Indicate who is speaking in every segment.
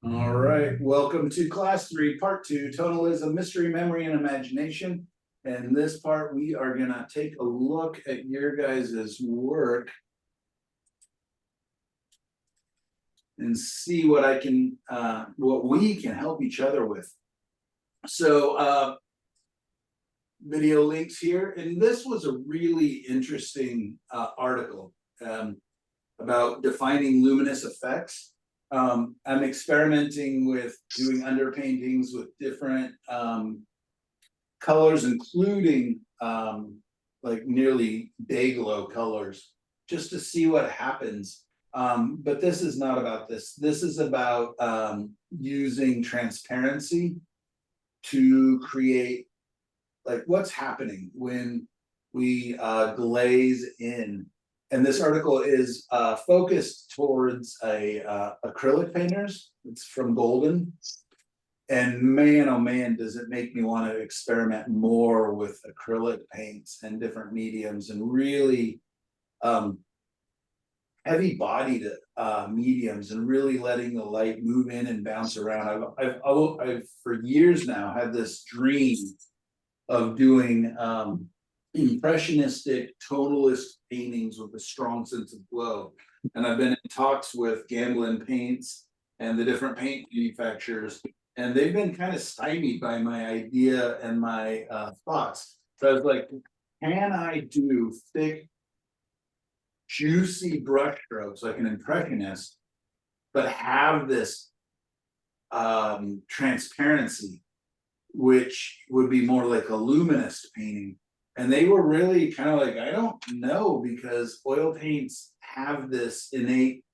Speaker 1: All right, welcome to class 3, part 2, tonalism, mystery, memory, and imagination. And this part, we are gonna take a look at your guys' work and see what what we can help each other with. So, video links here, and this was a really interesting article about defining luminous effects. I'm experimenting with doing underpaintings with different colors, including like nearly day glow colors, just to see what happens. But this is not about this. This is about using transparency to create like what's happening when we glaze in. And this article is focused towards acrylic painters. It's from Golden. And man, oh man, does it make me want to experiment more with acrylic paints and different mediums and really heavy bodied mediums and really letting the light move in and bounce around. I've for years now had this dream of doing impressionistic tonalist paintings with a strong sense of glow. And I've been in talks with Gamblin Paints and the different paint manufacturers, and they've been kind of stymied by my idea and my thoughts. So I was like, can I do thick, juicy brush strokes like an impressionist, but have this transparency, which would be more like a luminous painting? And they were really kind of like, I don't know, because oil paints have this innate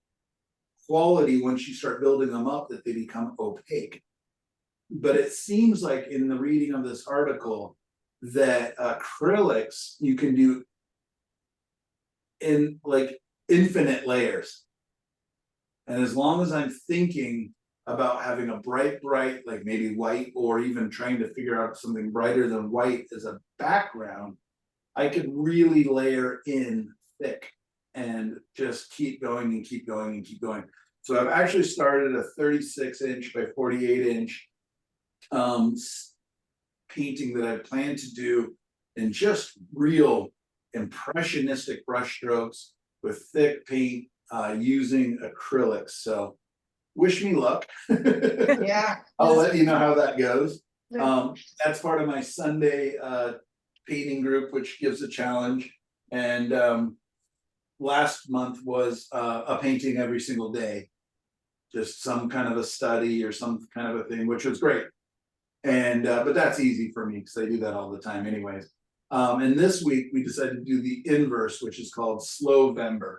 Speaker 1: quality once you start building them up that they become opaque. But it seems like in the reading of this article that acrylics you can do in like infinite layers. And as long as I'm thinking about having a bright, like maybe white, or even trying to figure out something brighter than white as a background, I could really layer in thick and just keep going and keep going and keep going. So I've actually started a 36-inch by 48-inch painting that I plan to do in just real impressionistic brush strokes with thick paint using acrylics. So wish me luck.
Speaker 2: Yeah.
Speaker 1: I'll let you know how that goes. That's part of my Sunday painting group, which gives a challenge. And last month was a painting every single day, just some kind of a study or some kind of a thing, which was great. And but that's easy for me because I do that all the time anyways. And this week we decided to do the inverse, which is called Slowvember.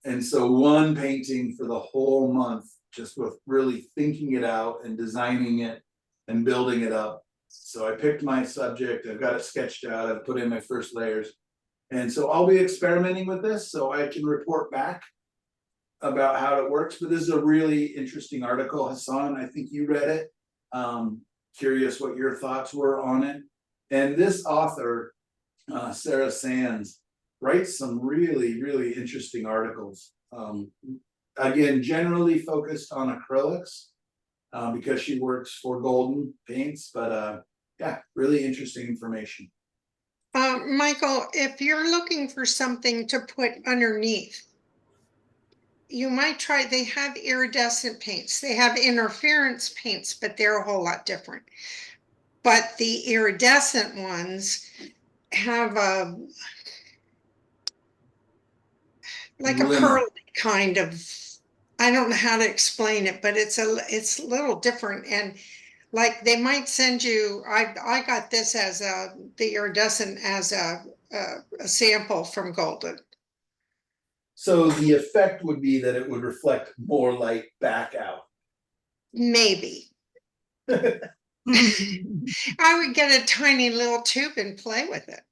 Speaker 1: And so one painting for the whole month, just with really thinking it out and designing it and building it up. So I picked my subject, I've got it sketched out, I've put in my first layers. And so I'll be experimenting with this so I can report back about how it works. But this is a really interesting article, Hassan. I think you read it. Curious what your thoughts were on it. And this author, Sarah Sands, writes some really, really interesting articles. Again, generally focused on acrylics because she works for Golden Paints, but yeah, really interesting information.
Speaker 2: Michael, if you're looking for something to put underneath, you might try, they have iridescent paints. They have interference paints, but they're a whole lot different. But the iridescent ones have a like a pearl kind of, I don't know how to explain it, but it's a little different. And like they might send you, I got this as the iridescent as a sample from Golden.
Speaker 1: So the effect would be that it would reflect more light back out.
Speaker 2: Maybe. I would get a tiny little tube and play with it.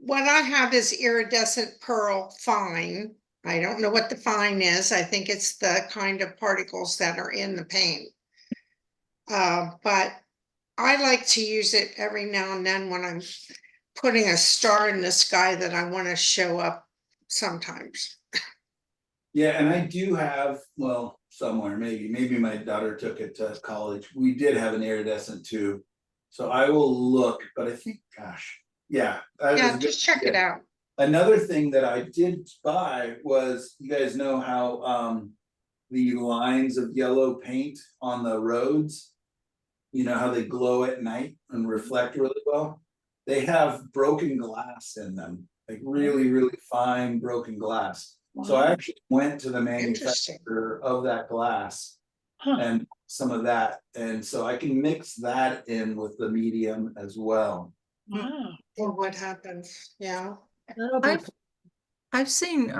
Speaker 2: What I have is iridescent pearl fine. I don't know what the fine is. I think it's the kind of particles that are in the paint. But I like to use it every now and then when I'm putting a star in the sky that I want to show up sometimes.
Speaker 1: Yeah, and I do have, well, somewhere, maybe my daughter took it to college. We did have an iridescent tube. So I will look, but I think, gosh, yeah. that is
Speaker 2: Yeah,
Speaker 1: a good
Speaker 2: just check it
Speaker 1: idea.
Speaker 2: out.
Speaker 1: Another thing that I did buy was, you guys know how the lines of yellow paint on the roads, you know how they glow at night and reflect really well? They have broken glass in them, like really, really fine broken glass. So I actually went to the
Speaker 2: Interesting.
Speaker 1: manufacturer of that glass
Speaker 3: Huh.
Speaker 1: and some of that, and so I can mix that in with the medium as well.
Speaker 3: Wow.
Speaker 2: Well, what happens? Yeah.
Speaker 3: That'll be
Speaker 4: I've seen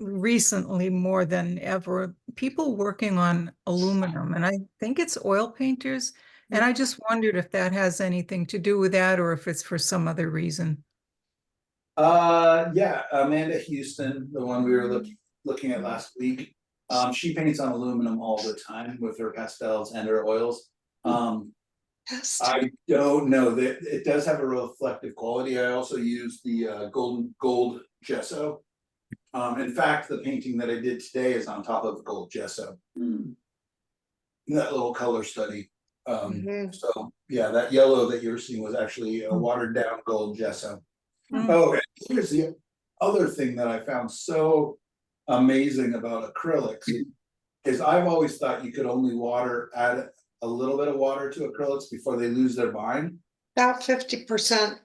Speaker 4: recently more than ever people working on aluminum, and I think it's oil painters. And I just wondered if that has anything to do with that or if it's for some other reason.
Speaker 1: Yeah, Amanda Houston, the one we were looking at last week. She paints on aluminum all the time with her pastels and her oils.
Speaker 2: Yes.
Speaker 1: I don't know that it does have a reflective quality. I also use the gold gesso. In fact, the painting that I did today is on top of gold gesso. That little color study.
Speaker 2: Mhm.
Speaker 1: So yeah, that yellow that you're seeing was actually a watered down gold gesso.
Speaker 4: Mm.
Speaker 1: Oh, and here's the other thing that I found so amazing about acrylics is I've always thought you could only add a little bit of water to acrylics before they lose their bind.
Speaker 2: About 50%.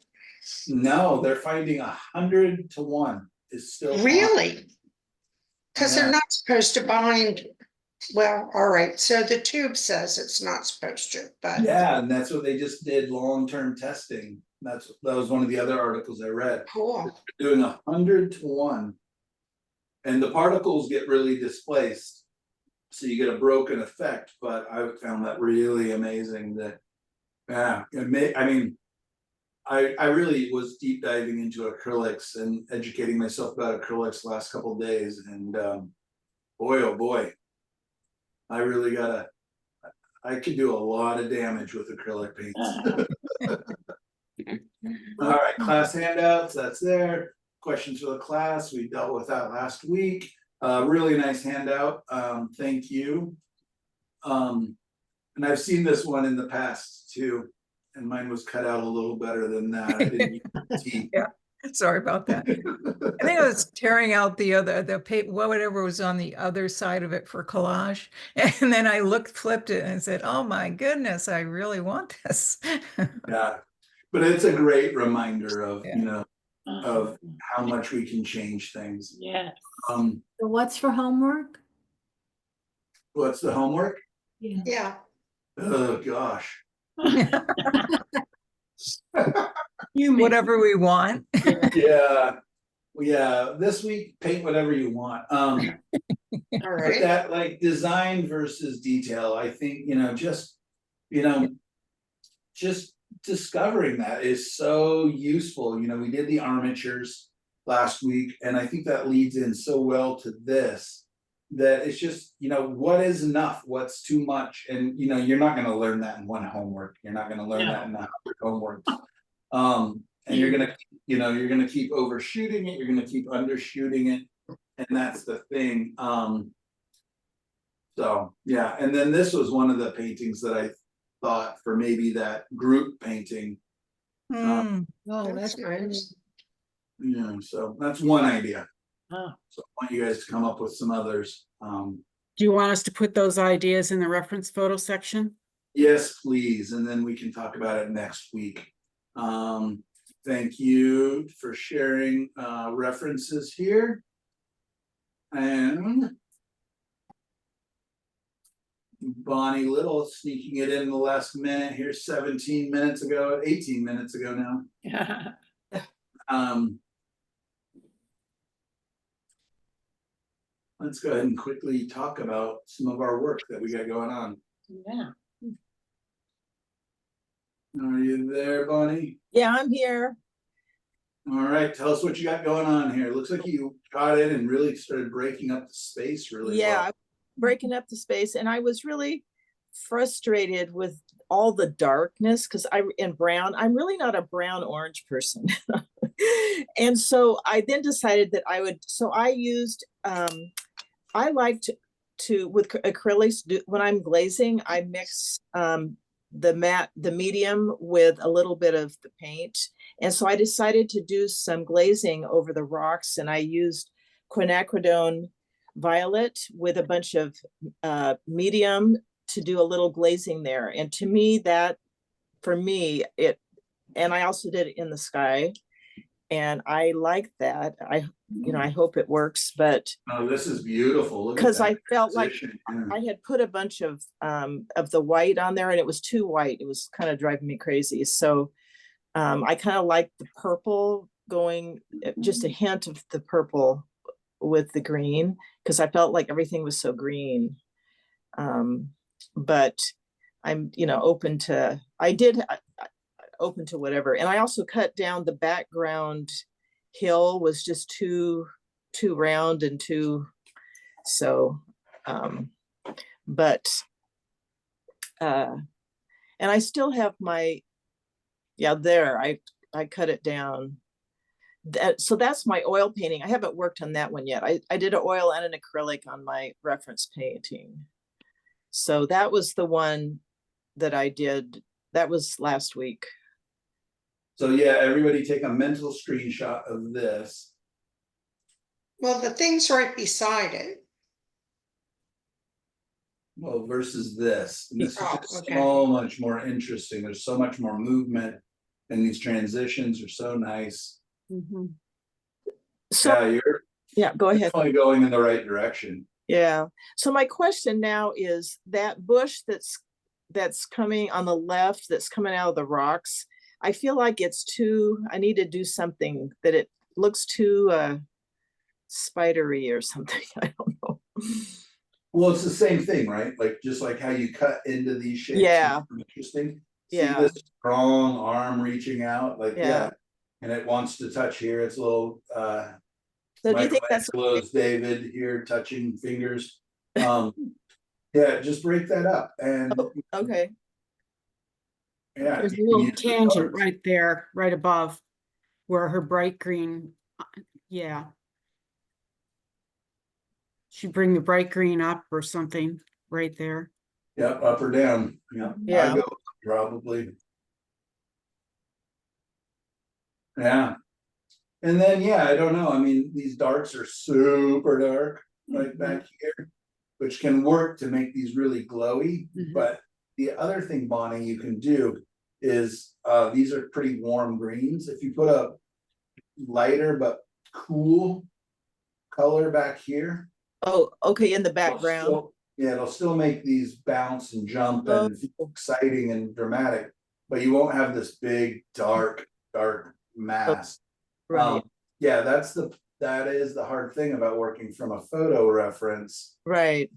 Speaker 1: No, they're finding 100 to 1 is still fine.
Speaker 2: Really? Because
Speaker 1: Yeah.
Speaker 2: they're not supposed to bind. Well, all right. So the tube says it's not supposed to, but
Speaker 1: Yeah, and that's what they just did long-term testing. That was one of the other articles I read.
Speaker 2: cool.
Speaker 1: Doing 100 to 1. And the particles get really displaced. So you get a broken effect, but I found that really amazing that, yeah, I mean, I really was deep diving into acrylics and educating myself about acrylics the last couple of days, and boy, oh boy, I could do a lot of damage with acrylic paints. All right, class handouts, that's there. Questions for the class, we dealt with that last week. Really nice handout, thank you. And I've seen this one in the past too, and mine was cut out a little better than that. I didn't use tea.
Speaker 4: Yeah, sorry about that. I think I was tearing out the paper, whatever was on the other side of it for collage. And then I flipped it and said, oh my goodness, I really want this.
Speaker 1: Yeah, but it's a great reminder of,
Speaker 4: Yeah.
Speaker 1: you know, of how much we can change things.
Speaker 3: Yes.
Speaker 5: So what's for homework?
Speaker 1: What's the homework?
Speaker 2: Yeah.
Speaker 1: Oh, gosh.
Speaker 3: You make
Speaker 4: Whatever we want.
Speaker 1: Yeah, this week, paint whatever you want.
Speaker 2: All
Speaker 1: But
Speaker 2: right.
Speaker 1: that, like, design versus detail, I think, just discovering that is so useful. We did the armatures last week, and I think that leads in so well to this, that it's just, what is enough, what's too much, and you're not going to learn that in one homework. You're not going to learn that in 100 homeworks. And you're gonna keep overshooting it, you're gonna keep undershooting it, and that's the thing. So yeah, and then this was one of the paintings that I thought for maybe that group painting.
Speaker 4: Mm.
Speaker 5: Oh,
Speaker 2: That's nice.
Speaker 1: So that's one idea.
Speaker 3: Oh.
Speaker 1: So I want you guys to come up with some others.
Speaker 6: Do you want us to put those ideas in the reference photo section?
Speaker 1: Yes, please, and then we can talk about it next week. Thank you for sharing references here. And Bonnie Little sneaking it in the last minute here, 17 minutes ago, 18 minutes ago now. Let's go ahead and quickly talk about some of our work that we got going on.
Speaker 3: Yeah.
Speaker 1: Are you there, Bonnie?
Speaker 6: Yeah, I'm here.
Speaker 1: All right, tell us what you got going on here. Looks like you got in and really started breaking up the space really
Speaker 7: Yeah,
Speaker 1: well.
Speaker 7: breaking up the space, and I was really frustrated with
Speaker 3: all the darkness, because in brown, I'm really not a brown orange person. And so I then decided that I used, I like to with acrylics, when I'm glazing, I mix the medium with a little bit of the paint. And so I decided to do some glazing over the rocks, and I used quinacridone violet with a bunch of medium to do a little glazing there. And to me, and I also did it in the sky, and I like that. I hope it works, but
Speaker 1: Oh, this is beautiful. Look at
Speaker 3: because
Speaker 1: that
Speaker 3: I felt like
Speaker 1: transition. Yeah.
Speaker 3: I had put a bunch of the white on there, and it was too white. It was kind of driving me crazy. So I kind of like the purple going, just a hint of the purple with the green, because I felt like everything was so green. But I'm, open to, open to whatever. And I also cut down the background hill was just too round and too, so, but, and I still have there, I cut it down. So that's my oil painting. I haven't worked on that one yet. I did an oil and an acrylic on my reference painting. So that was the one that I did. That was last week.
Speaker 1: So yeah, everybody take a mental screenshot of this.
Speaker 2: Well, the thing's right beside it.
Speaker 1: Well, versus this. And this is
Speaker 2: Oh,
Speaker 1: just
Speaker 2: okay.
Speaker 1: so much more interesting. There's so much more movement, and these transitions are so nice.
Speaker 3: So
Speaker 1: Yeah, you're
Speaker 3: yeah, go ahead.
Speaker 1: definitely going in the right direction.
Speaker 3: Yeah. So my question now is that bush that's coming on the left, that's coming out of the rocks. I feel like I need to do something that it looks too spidery or something. I don't know.
Speaker 1: Well, it's the same thing, right? Like just like how you cut into these shapes.
Speaker 3: Yeah.
Speaker 1: Interesting.
Speaker 3: Yeah.
Speaker 1: See this strong arm reaching out, like
Speaker 3: Yeah.
Speaker 1: and it wants to touch here. It's a little
Speaker 3: So do you think that's
Speaker 1: Michelangelo's David here touching fingers. Yeah, just break that up and
Speaker 3: okay?
Speaker 1: yeah.
Speaker 6: There's a
Speaker 1: you can
Speaker 6: little
Speaker 1: use the
Speaker 6: tangent
Speaker 1: darks.
Speaker 6: right there, right above where her bright green, yeah. Should bring the bright green up or something right there.
Speaker 1: Yep, up or down. Yeah.
Speaker 3: Yeah.
Speaker 1: I go probably. Yeah. And then, yeah, I don't know. I mean, these darks are super dark right back here, which can work to make these really glowy.
Speaker 6: Mhm.
Speaker 1: But the other thing, Bonnie, you can do is these are pretty warm greens. If you put a lighter but cool color back here.
Speaker 3: Oh, okay, in the
Speaker 1: it'll
Speaker 3: background.
Speaker 1: it'll still make these bounce and jump
Speaker 3: Oh.
Speaker 1: and feel exciting and dramatic, but you won't have this big, dark mass.
Speaker 3: Right.
Speaker 1: Yeah, that is the hard thing about working from a photo reference,
Speaker 3: Right.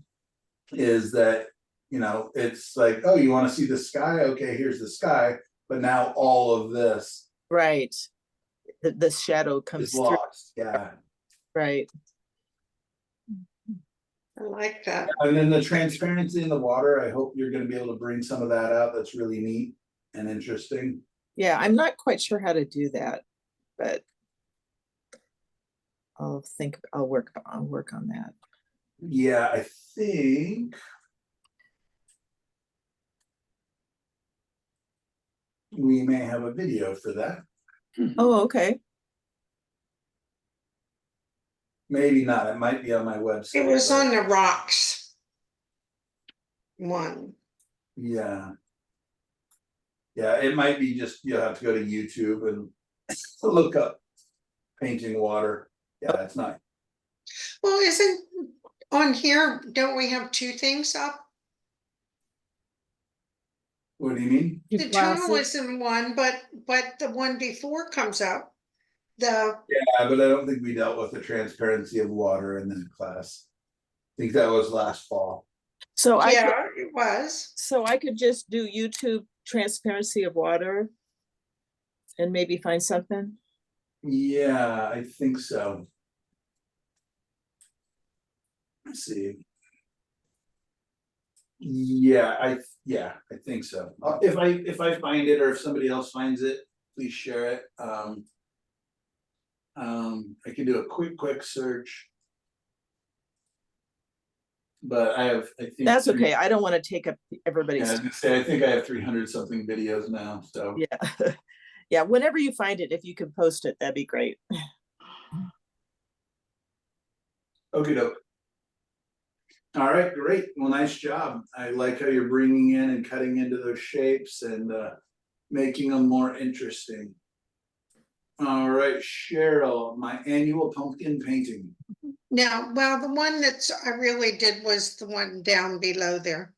Speaker 1: is that, it's like, oh, you want to see the sky? Okay, here's the sky, but now all of this
Speaker 3: Right. The shadow comes
Speaker 1: is
Speaker 3: through.
Speaker 1: lost. Yeah.
Speaker 3: Right.
Speaker 2: I like that.
Speaker 1: And then the transparency in the water, I hope you're going to be able to bring some of that out. That's really neat and interesting.
Speaker 3: Yeah, I'm not quite sure how to do that, but I'll work on that.
Speaker 1: Yeah, I think we may have a video for that.
Speaker 3: Oh, okay.
Speaker 1: Maybe not. It might be on my website.
Speaker 2: It was
Speaker 1: but-
Speaker 2: on the rocks. One.
Speaker 1: Yeah. Yeah, it might be just, you'll have to go to YouTube and look up painting water. Yeah, it's not.
Speaker 2: Well, isn't on here, don't we have two things up?
Speaker 1: What do you mean?
Speaker 6: Two
Speaker 2: The
Speaker 6: glasses.
Speaker 2: tunnel is in one, but the one before comes up. The,
Speaker 1: Yeah, but I don't think we dealt with the transparency of water in that class. I think that was last fall.
Speaker 3: So
Speaker 2: yeah, it was.
Speaker 3: I could just do YouTube transparency of water and maybe find something.
Speaker 1: Yeah, I think so. Let's see. Yeah, I think so. If I find it or if somebody else finds it, please share it. I can do a quick search. But I think.
Speaker 3: That's okay. I don't want to take up everybody's.
Speaker 1: Yeah, I was gonna say, I think I have 300 something videos now, so.
Speaker 3: Yeah. Yeah, whenever you find it, if you could post it, that'd be great.
Speaker 1: Okie doke. All right, great. Well, nice job. I like how you're bringing in and cutting into those shapes and making them more interesting. All right, Cheryl, my annual pumpkin painting.
Speaker 2: Now, well, the one that's I really did was the one down below there.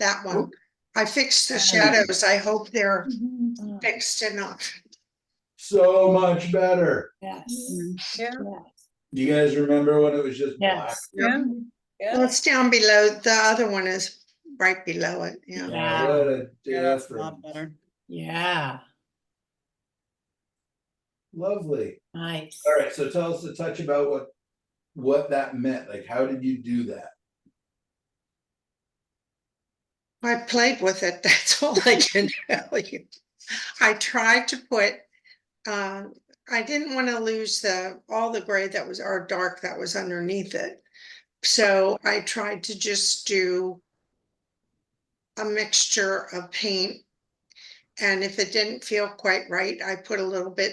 Speaker 2: That one.
Speaker 1: Oh.
Speaker 2: I fixed the shadows. I hope they're
Speaker 5: Mm-hmm.
Speaker 2: fixed enough.
Speaker 1: So much better.
Speaker 5: Yes.
Speaker 4: Yeah.
Speaker 5: Yes.
Speaker 1: Do you guys remember when it was just black?
Speaker 5: Yes.
Speaker 4: Yeah.
Speaker 2: Well, it's down below. The other one is right below it. Yeah.
Speaker 5: Yeah.
Speaker 1: What a
Speaker 6: Yeah, that's a
Speaker 1: difference.
Speaker 6: lot better.
Speaker 5: Yeah.
Speaker 1: Lovely.
Speaker 5: Nice.
Speaker 1: All right, so tell us a touch about what that meant. Like, how did you do that?
Speaker 2: I played with it. That's all I can tell you. I tried to put, I didn't want to lose all the gray that was, or dark that was underneath it. So I tried to just do a mixture of paint. And if it didn't feel quite right, I put a little bit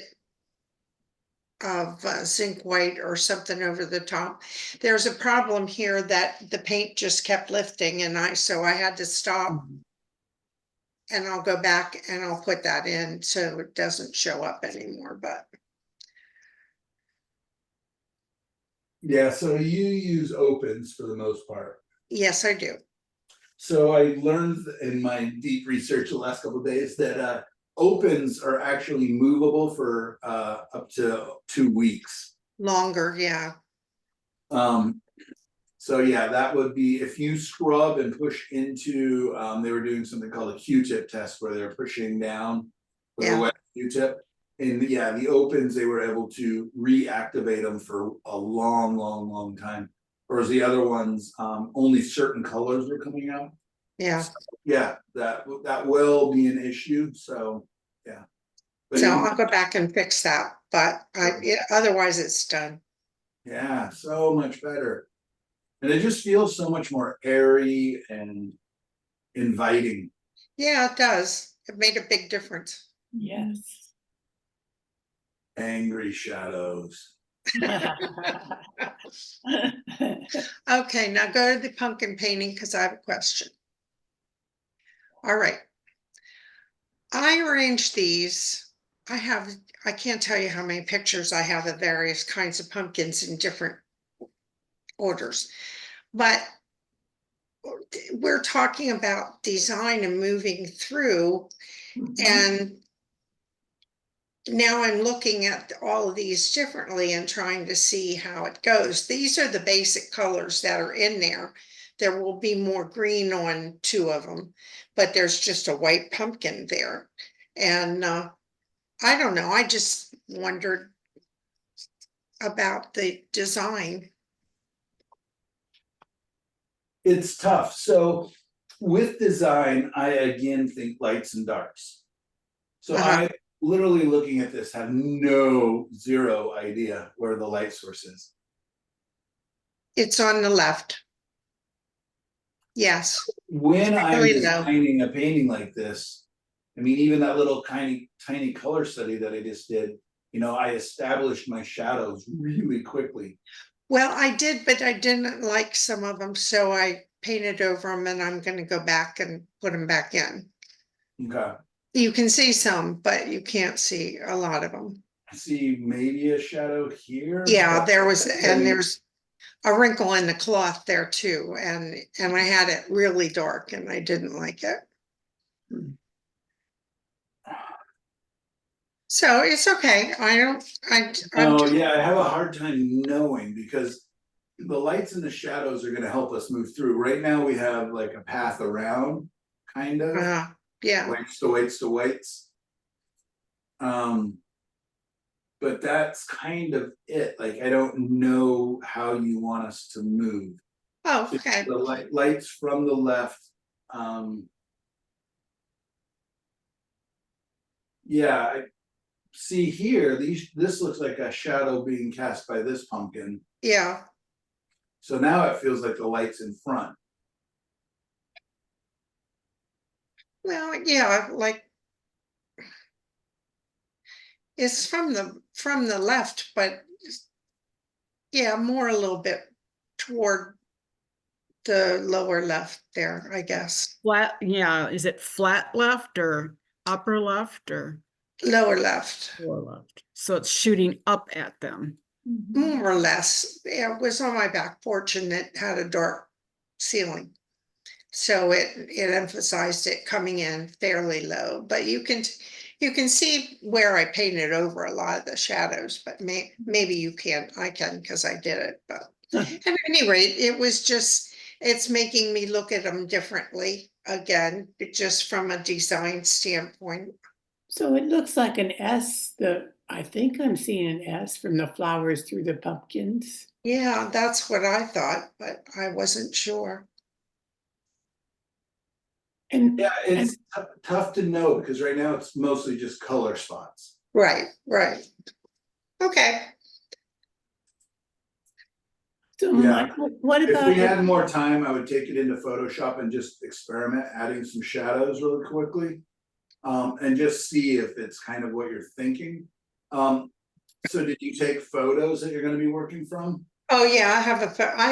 Speaker 2: of zinc white or something over the top. There's a problem here that the paint just kept lifting and so I had to stop and I'll go back and I'll put that in so it doesn't show up anymore, but.
Speaker 1: Yeah, so you use opens for the most part.
Speaker 2: Yes, I do.
Speaker 1: So I learned in my deep research the last couple of days that opens are actually movable for up to 2 weeks.
Speaker 2: Longer, yeah.
Speaker 1: So yeah, that would be if you scrub and push into, they were doing something called a Q-tip test where they're pushing down with a wet Q-tip. And yeah, the opens, they were able to reactivate them for a long time. Whereas the other ones, only certain colors were coming out.
Speaker 2: Yeah.
Speaker 1: Yeah, that will be an issue, so, yeah. But
Speaker 2: So I'll go back and fix that, but otherwise it's done.
Speaker 1: yeah, so much better. And it just feels so much more airy and inviting.
Speaker 2: Yeah, it does. It made a big difference.
Speaker 5: Yes.
Speaker 1: Angry shadows.
Speaker 2: Okay, now go to the pumpkin painting because I have a question. All right. I arranged these. I can't tell you how many pictures I have of various kinds of pumpkins in different orders, but we're talking about design and moving through. And now I'm looking at all of these differently and trying to see how it goes. These are the basic colors that are in there. There will be more green on 2 of them, but there's just a white pumpkin there. And I don't know, I just wondered about the design.
Speaker 1: It's tough. So with design, I again think lights and darks. So I literally looking at this have zero idea where the light source is.
Speaker 2: It's on the left. Yes.
Speaker 1: When I'm
Speaker 2: Really low.
Speaker 1: designing a painting like this, I mean, even that little tiny color study that I just did, you know, I established my shadows really quickly.
Speaker 2: Well, I did, but I didn't like some of them, so I painted over them and I'm going to go back and put them back in.
Speaker 1: Okay.
Speaker 2: You can see some, but you can't see a lot of them.
Speaker 1: I see maybe a shadow here.
Speaker 2: Yeah, there's a wrinkle in the cloth there too, and I had it really dark and I didn't like it. So it's okay. I'm
Speaker 1: yeah, I have a hard time knowing because the lights and the shadows are gonna help us move through. Right now, we have like a path around, kind of.
Speaker 2: Yeah.
Speaker 1: Waits to waits. But that's kind of it. Like, I don't know how you want us to move.
Speaker 2: Oh, okay.
Speaker 1: The lights from the left Yeah, I see here, this looks like a shadow being cast by this pumpkin.
Speaker 2: Yeah,
Speaker 1: So now it feels like the light's in front.
Speaker 2: well, yeah, like it's from the left, but yeah, more a little bit toward the lower left there, I guess.
Speaker 6: Flat, yeah, is it flat left or upper left or
Speaker 2: Lower left,
Speaker 6: lower left? So it's shooting up at them.
Speaker 2: more or less. Yeah, it was on my back porch and it had a dark ceiling. So it emphasized it coming in fairly low, but you can see where I painted over a lot of the shadows, but maybe you can't, I can because I did it, but at any rate, it was just, it's making me look at them differently again, just from a design standpoint.
Speaker 5: So it looks like an S, I think I'm seeing an S from the flowers through the pumpkins.
Speaker 2: Yeah, that's what I thought, but I wasn't sure.
Speaker 5: And
Speaker 1: Yeah, it's tough to know because right now it's mostly just color spots.
Speaker 2: Right, right. Okay.
Speaker 5: so
Speaker 1: Yeah.
Speaker 5: Michael, what
Speaker 1: If
Speaker 5: about
Speaker 1: we had more time, I would take it into Photoshop and just experiment adding some shadows really quickly. And just see if it's kind of what you're thinking. So did you take photos that you're gonna be working from?
Speaker 2: Oh, yeah, I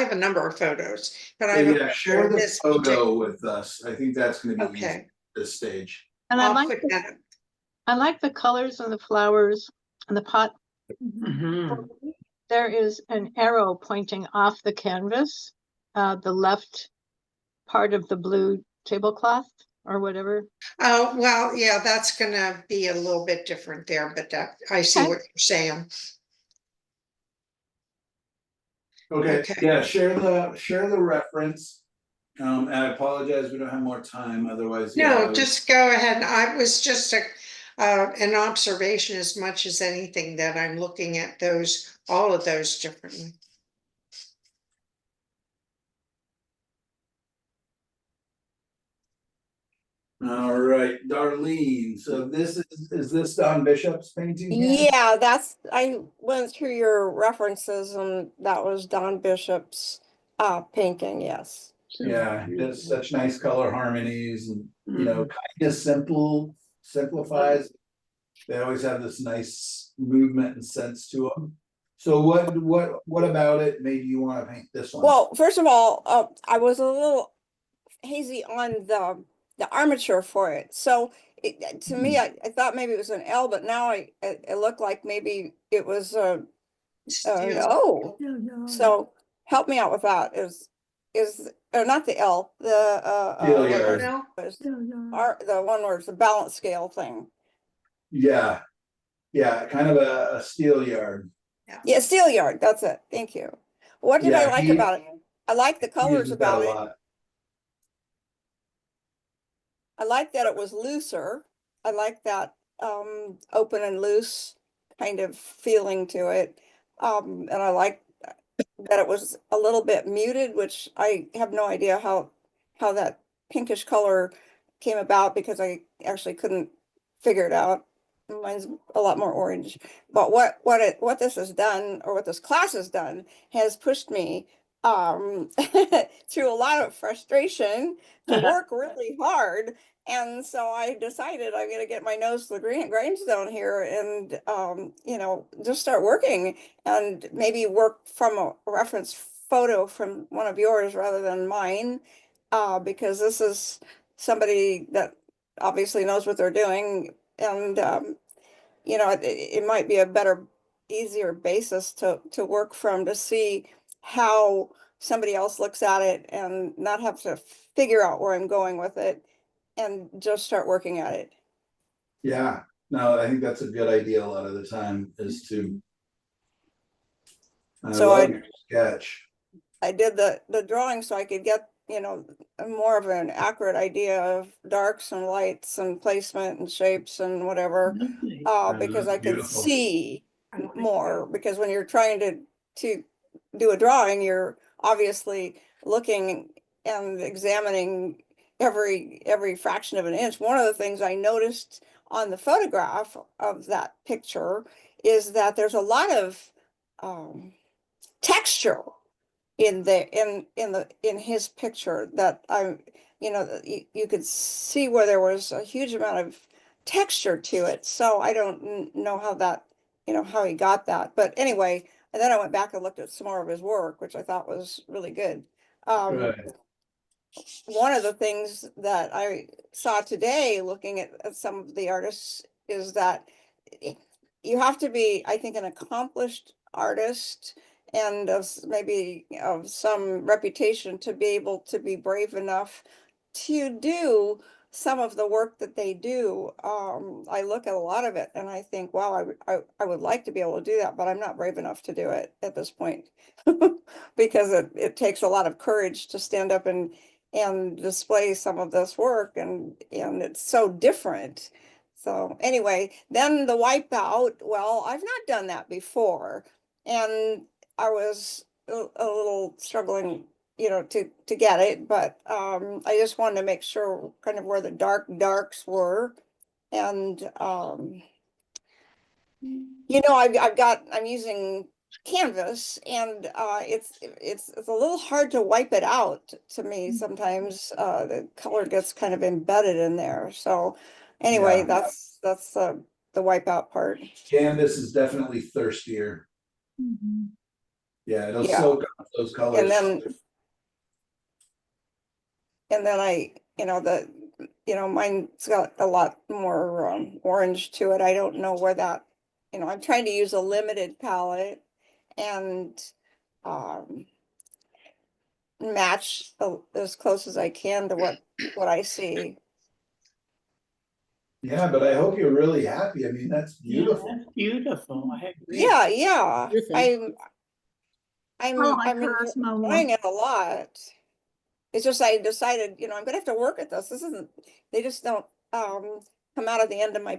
Speaker 2: have a number of photos, but I
Speaker 1: So
Speaker 2: have.
Speaker 1: yeah, share the
Speaker 2: this
Speaker 1: photo
Speaker 2: particular-
Speaker 1: with us. I think that's gonna be easy
Speaker 2: Okay,
Speaker 1: at this stage.
Speaker 7: And I
Speaker 2: I'll
Speaker 7: like,
Speaker 2: put that.
Speaker 7: I like the colors and the flowers and the pot.
Speaker 5: Mhm.
Speaker 7: There is an arrow pointing off the canvas, the left part of the blue tablecloth or whatever.
Speaker 2: Oh, well, yeah, that's gonna be a little bit different there, but I see
Speaker 7: Okay.
Speaker 2: what you're saying.
Speaker 1: Okay,
Speaker 2: Okay.
Speaker 1: yeah, share the reference. And I apologize, we don't have more time, otherwise. yeah, I
Speaker 2: No,
Speaker 1: would-
Speaker 2: just go ahead. I was just an observation as much as anything that I'm looking at all of those differently.
Speaker 1: All right, Darlene, so is this Don Bishop's painting? here?
Speaker 8: Yeah, I went through your references and that was Don Bishop's painting, yes.
Speaker 1: Yeah, he does such nice color harmonies and, you know,
Speaker 5: Mhm.
Speaker 1: kind of simplifies. They always have this nice movement and sense to them. So what about it made you want to paint this one?
Speaker 8: Well, first of all, I was a little hazy on the armature for it. So to me, I thought maybe it was an L, but now it looked like maybe it was an O. So help me out with that. Not the L,
Speaker 1: Steel yard.
Speaker 2: No?
Speaker 8: the one where it's the balance scale thing.
Speaker 1: Yeah, kind of a steel yard.
Speaker 8: Yeah, steel yard, that's it. Thank you. What did I
Speaker 1: Yeah,
Speaker 8: like about it? I like the
Speaker 1: He
Speaker 8: colors
Speaker 1: uses that
Speaker 8: about
Speaker 1: a
Speaker 8: it.
Speaker 1: lot.
Speaker 8: I like that it was looser. I like that open and loose kind of feeling to it. And I like that it was a little bit muted, which I have no idea how that pinkish color came about because I actually couldn't figure it out. Mine's a lot more orange. But what this has done, or what this class has done, has pushed me through a lot of frustration to work really hard. And so I decided I'm gonna get my nose to the grindstone here and just start working and maybe work from a reference photo from one of yours rather than mine. Because this is somebody that obviously knows what they're doing, and it might be a better, easier basis to work from, to see how somebody else looks at it and not have to figure out where I'm going with it and just start working at it.
Speaker 1: Yeah, no, I think that's a good idea a lot of the time is to. I
Speaker 8: So
Speaker 1: love your sketch.
Speaker 8: I did the drawing so I could get, more of an accurate idea of darks and lights and placement and shapes and whatever.
Speaker 5: Lovely.
Speaker 8: Because I could
Speaker 1: Beautiful.
Speaker 8: see more, because when you're trying to do a drawing, you're obviously looking and examining every fraction of an inch. One of the things I noticed on the photograph of that picture is that there's a lot of texture in his picture that you could see where there was a huge amount of texture to it. So I don't know how that, how he got that. But anyway, and then I went back and looked at some more of his work, which I thought was really good.
Speaker 1: Good.
Speaker 8: One of the things that I saw today, looking at some of the artists, is that you have to be, I think, an accomplished artist and maybe of some reputation to be able to be brave enough to do some of the work that they do. I look at a lot of it and I think, wow, I would like to be able to do that, but I'm not brave enough to do it at this point because it takes a lot of courage to stand up and display some of this work, and it's so different. So anyway, then the wipeout, well, I've not done that before, and I was a little struggling, to get it, but I just wanted to make sure kind of where the darks were. And I'm using canvas, and it's a little hard to wipe it out to me sometimes. The color gets kind of embedded in there. So anyway,
Speaker 1: Yeah.
Speaker 8: that's the wipeout part.
Speaker 1: Canvas is definitely thirstier. Yeah, it'll
Speaker 8: Yeah.
Speaker 1: soak up those colors.
Speaker 8: And then mine's got a lot more orange to it. I don't know where that, I'm trying to use a limited palette and match as close as I can to what I see.
Speaker 1: Yeah, but I hope you're really happy. I mean, that's beautiful.
Speaker 5: Yeah, that's beautiful. I agree.
Speaker 8: Yeah.
Speaker 6: Terrific.
Speaker 8: I'm enjoying it a lot. It's just I decided, I'm gonna have to work at this. They just don't come out of the end of my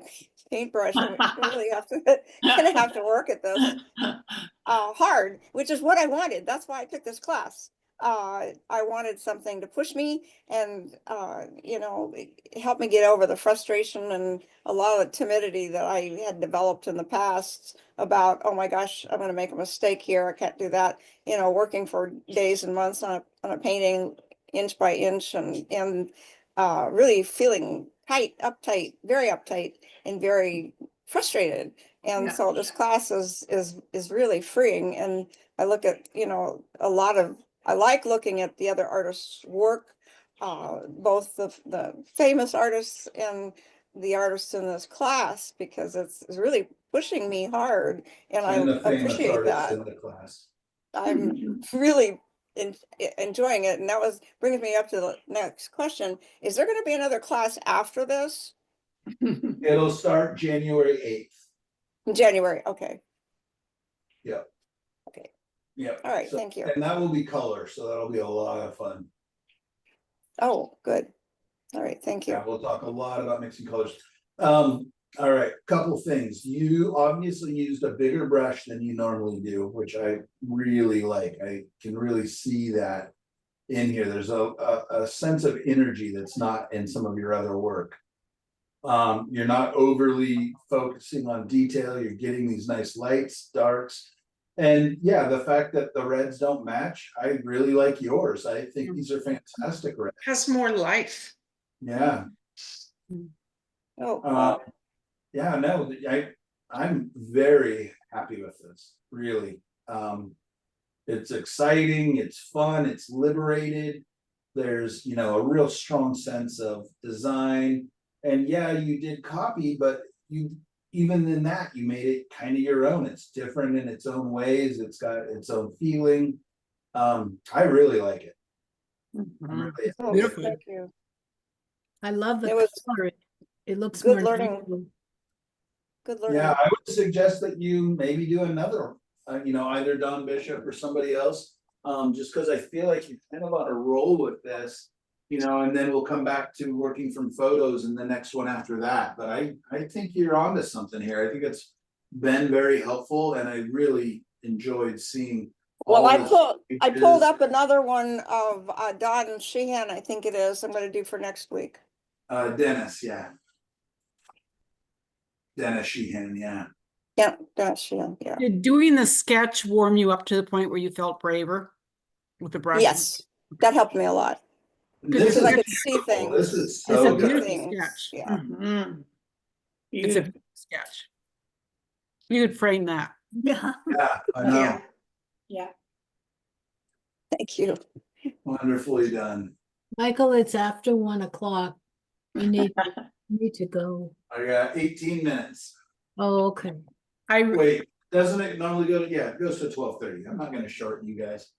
Speaker 8: paintbrush. I'm really gonna have to work at this hard, which is what I wanted. That's why I took this class. I wanted something to push me and help me get over the frustration and a lot of the timidity that I had developed in the past about, oh my gosh, I'm going to make a mistake here. I can't do that. Working for days and months on a painting inch by inch and really feeling uptight, very uptight and very frustrated. And so this class is really freeing. And I look at, I like looking at the other artists' work, both the famous artists and the artists in this class, because it's really pushing me hard. And I
Speaker 1: And the famous
Speaker 8: appreciate
Speaker 1: artists
Speaker 8: that.
Speaker 1: in the class.
Speaker 8: I'm really enjoying it. And that brings me up to the next question. Is there going to be another class after this?
Speaker 1: It'll start January 8th.
Speaker 8: In January, okay.
Speaker 1: Yep.
Speaker 8: Okay.
Speaker 1: Yep.
Speaker 8: All right, thank you.
Speaker 1: And that will be color, so that'll be a lot of fun.
Speaker 8: Oh, good. All right, thank you.
Speaker 1: Yeah, we'll talk a lot about mixing colors. All right, couple things. You obviously used a bigger brush than you normally do, which I really like. I can really see that in here. There's a sense of energy that's not in some of your other work. You're not overly focusing on detail. You're getting these nice lights, darks. And yeah, the fact that the reds don't match, I really like yours. I think these are fantastic reds.
Speaker 2: Has more life.
Speaker 1: Yeah.
Speaker 8: Oh, wow.
Speaker 1: Yeah, no, I'm very happy with this, really. It's exciting, it's fun, it's liberated. There's, a real strong sense of design. And yeah, you did copy, but even in that, you made it kind of your own. It's different in its own ways. It's got its own feeling. I really like it.
Speaker 8: Thank you.
Speaker 6: I love the
Speaker 8: It was
Speaker 6: color. It looks
Speaker 8: good
Speaker 6: more
Speaker 8: learning.
Speaker 6: natural.
Speaker 8: Good learning.
Speaker 1: Yeah, I would suggest that you maybe do another, either Don Bishop or somebody else. Just because I feel like you're kind of on a roll with this, and then we'll come back to working from photos and the next one after that. But I think you're onto something here. I think it's been very helpful, and I really enjoyed seeing
Speaker 8: Well,
Speaker 1: all
Speaker 8: I
Speaker 1: the
Speaker 8: pulled
Speaker 1: speeches.
Speaker 8: up another one of Don Sheehan, I think it is, I'm gonna do for next week.
Speaker 1: Dennis, yeah. Dennis Sheehan, yeah.
Speaker 8: Yeah, Don Sheehan, yeah.
Speaker 6: Did doing the sketch warm you up to the point where you felt braver with the brush?
Speaker 8: Yes, that helped me a lot.
Speaker 1: This
Speaker 8: Because I
Speaker 1: is
Speaker 8: could see
Speaker 1: beautiful. This
Speaker 8: things.
Speaker 1: is
Speaker 6: It's a
Speaker 1: so good.
Speaker 6: beautiful
Speaker 8: Things,
Speaker 6: sketch.
Speaker 8: yeah.
Speaker 5: Mhm.
Speaker 6: It's a
Speaker 5: Beautiful.
Speaker 6: beautiful sketch. You could frame that.
Speaker 5: Yeah.
Speaker 1: Yeah, I know.
Speaker 2: Yeah.
Speaker 5: Yeah.
Speaker 8: Thank you.
Speaker 1: Wonderfully done.
Speaker 9: Michael, it's after 1 o'clock. You need to go.
Speaker 1: I got 18 minutes.
Speaker 9: Oh, okay.
Speaker 1: Wait, doesn't it normally go to, yeah, it goes to 12:30. I'm not gonna shorten you guys.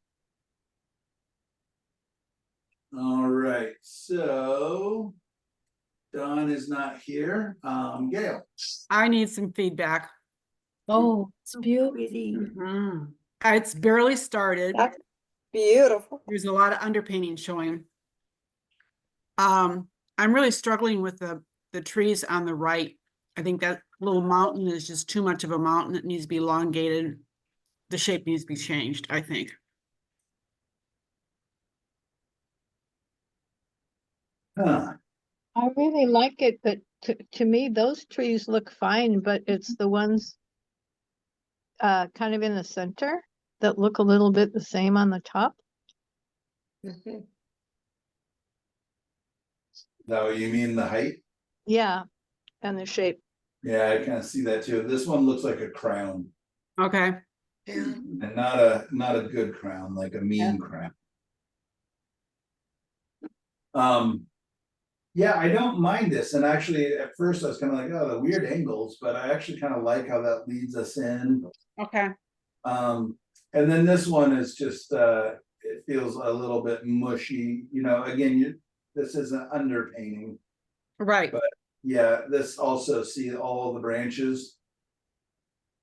Speaker 1: All right, so Don is not here. Gail.
Speaker 6: I need some feedback.
Speaker 9: Oh, it's beautiful.
Speaker 5: Mhm.
Speaker 6: It's barely started.
Speaker 8: That's beautiful.
Speaker 6: There's a lot of underpainting showing. I'm really struggling with the trees on the right. I think that little mountain is just too much of a mountain. It needs to be elongated. The shape needs to be changed, I think.
Speaker 1: Huh.
Speaker 7: I really like it, but to me, those trees look fine, but it's the ones kind of in the center that look a little bit the same on the top.
Speaker 2: Mhm.
Speaker 1: Is that what you mean, the height?
Speaker 7: Yeah, and the shape.
Speaker 1: Yeah, I kind of see that too. This one looks like a crown.
Speaker 6: Okay.
Speaker 2: Yeah.
Speaker 1: And not a good crown, like a mean crown. Yeah, I don't mind this. And actually, at first I was kind of like, oh, the weird angles, but I actually kind of like how that leads us in.
Speaker 6: Okay.
Speaker 1: And then this one is just it feels a little bit mushy, you know, again, this is an underpainting.
Speaker 6: Right.
Speaker 1: But yeah, this also, see all the branches.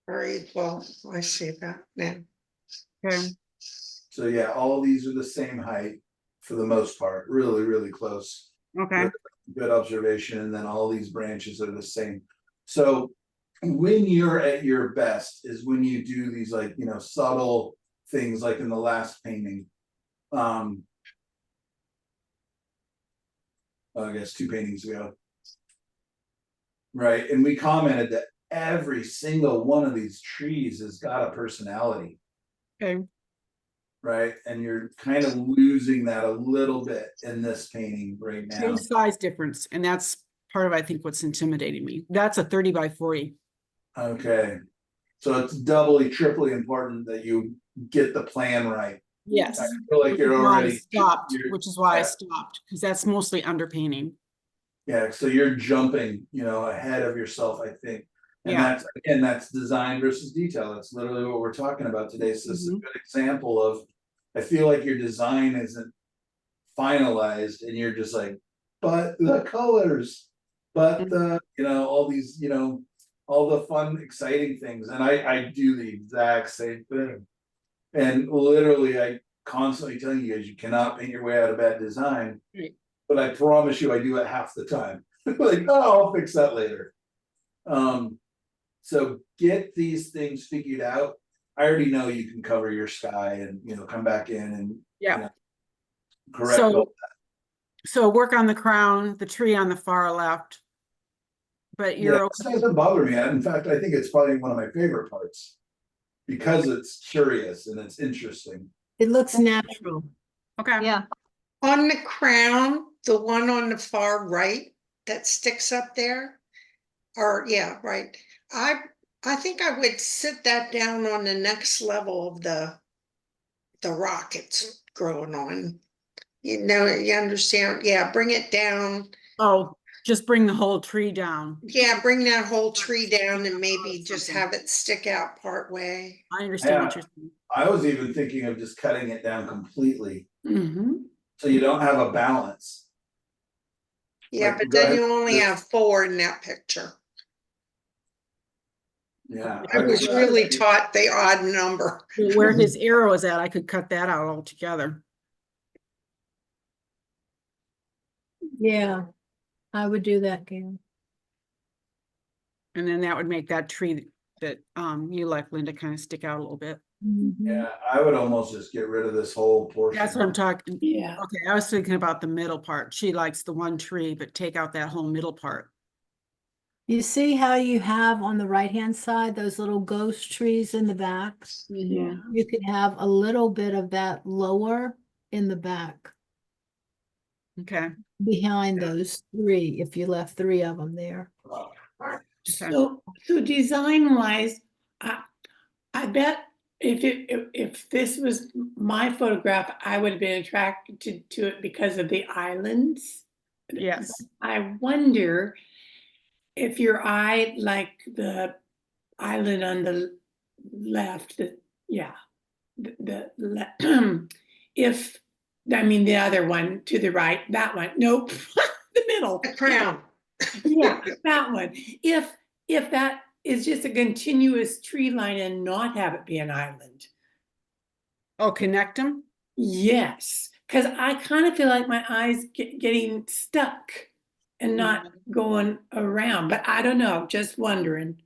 Speaker 2: Very well. I see that now.
Speaker 6: Okay.
Speaker 1: So yeah, all these are the same height for the most part, really, really close.
Speaker 6: Okay.
Speaker 1: Good observation, and then all these branches are the same. So when you're at your best is when you do these, like, you know, subtle things, like in the last painting. I guess 2 paintings ago. Right, and we commented that every single one of these trees has got a personality.
Speaker 6: Okay.
Speaker 1: Right, and you're kind of losing that a little bit in this painting right now.
Speaker 6: Same size difference, and that's part of, I think, what's intimidating me. That's a 30 by 40.
Speaker 1: Okay, so it's doubly, triply important that you get the plan right.
Speaker 6: Yes.
Speaker 1: I feel like you're already
Speaker 6: stopped, which is why I
Speaker 1: yeah.
Speaker 6: stopped, because that's mostly underpainting.
Speaker 1: Yeah, so you're jumping, you know, ahead of yourself, I think. And
Speaker 6: Yeah.
Speaker 1: that's, again, that's design versus detail. That's literally what we're talking about today. So this is a good example of, I feel like your design isn't finalized and you're just like, but the colors, but the, you know, all these, you know, all the fun, exciting things. And I do the exact same thing. And literally, I constantly tell you guys, you cannot paint your way out of bad design.
Speaker 6: Right.
Speaker 1: But I promise you, I do it half the time. Like, oh, I'll fix that later. So get these things figured out. I already know you can cover your sky and, you know, come back in and
Speaker 6: Yeah.
Speaker 1: you know, correct all that.
Speaker 6: So work on the crown, the tree on the far left. But
Speaker 1: Yeah,
Speaker 6: you're
Speaker 1: this doesn't bother me. In fact, I think it's probably one of my favorite parts because it's curious and it's interesting.
Speaker 9: It looks natural.
Speaker 6: okay.
Speaker 7: Yeah,
Speaker 2: On the crown, the one on the far right that sticks up there, or yeah, right. I think I would sit that down on the next level of the rock it's growing on. You know, you understand? Yeah, bring it down.
Speaker 6: Oh, just bring the whole tree down.
Speaker 2: Yeah, bring that whole tree down and maybe just have it stick out part way.
Speaker 6: I understand what
Speaker 1: Yeah.
Speaker 6: you're saying.
Speaker 1: I was even thinking of just cutting it down completely
Speaker 6: Mm-hmm.
Speaker 1: so you don't have a balance.
Speaker 2: Yeah,
Speaker 1: Like,
Speaker 2: but
Speaker 1: go
Speaker 2: then
Speaker 1: ahead.
Speaker 2: you only have 4 in that picture.
Speaker 1: Yeah.
Speaker 2: I was really taught the odd number.
Speaker 6: Where his arrow is at, I could cut that out altogether.
Speaker 9: Yeah, I would do that, Gail.
Speaker 6: And then that would make that tree that you like, Linda, kind of stick out a little bit.
Speaker 9: Mhm.
Speaker 1: Yeah, I would almost just get rid of this whole portion.
Speaker 6: That's what I'm talking.
Speaker 5: Yeah.
Speaker 6: Okay, I was thinking about the middle part. She likes the one tree, but take out that whole middle part.
Speaker 9: You see how you have on the right-hand side, those little ghost trees in the back?
Speaker 5: Yeah.
Speaker 9: You could have a little bit of that lower in the back,
Speaker 6: Okay,
Speaker 9: behind those three, if you left three of them there.
Speaker 6: okay.
Speaker 5: So design wise, I bet if this was my photograph, I would have been attracted to it because of the islands.
Speaker 6: Yes.
Speaker 5: I wonder if your eye, like the island on the left, if, I mean, the other one to the right, that one, nope, the middle.
Speaker 2: The crown.
Speaker 5: Yeah, that one. If that is just a continuous tree line and not have it be an island.
Speaker 6: Oh, connect them?
Speaker 5: Yes, because I kind of feel like my eyes getting stuck and not going around, but I don't know, just wondering.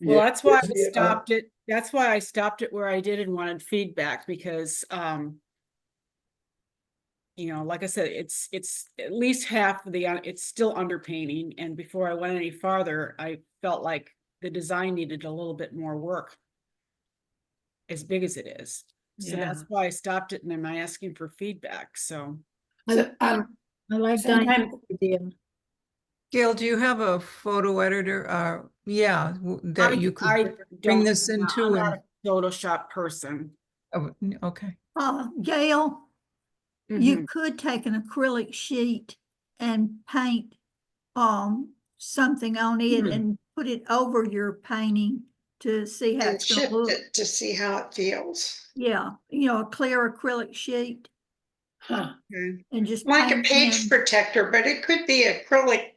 Speaker 6: Well,
Speaker 1: Yeah,
Speaker 6: that's why I
Speaker 1: yeah.
Speaker 6: stopped it. That's why I stopped it where I did and wanted feedback because, you know, like I said, it's at least half of the, it's still underpainting. And before I went any farther, I felt like the design needed a little bit more work, as big as it is. So
Speaker 5: Yeah.
Speaker 6: that's why I stopped it and I'm asking for feedback. So,
Speaker 5: So,
Speaker 9: I like
Speaker 5: sometimes-
Speaker 9: Diane's idea.
Speaker 4: Gail, do you have a photo editor? Yeah, that you
Speaker 6: I
Speaker 4: could bring
Speaker 6: don't-
Speaker 4: this
Speaker 6: I'm
Speaker 4: into
Speaker 6: not
Speaker 4: and,
Speaker 6: a Photoshop person.
Speaker 4: oh, okay.
Speaker 10: Gail, you
Speaker 6: Mhm.
Speaker 10: could take an acrylic sheet and paint something on it and put it over your painting to see how
Speaker 2: And
Speaker 10: it's gonna
Speaker 2: shift
Speaker 10: look.
Speaker 2: it to see how it feels.
Speaker 10: Yeah, you know, a clear acrylic sheet
Speaker 5: Huh.
Speaker 6: Okay.
Speaker 10: and just
Speaker 2: Like a
Speaker 10: paint
Speaker 2: page
Speaker 10: in.
Speaker 2: protector, but it could be acrylic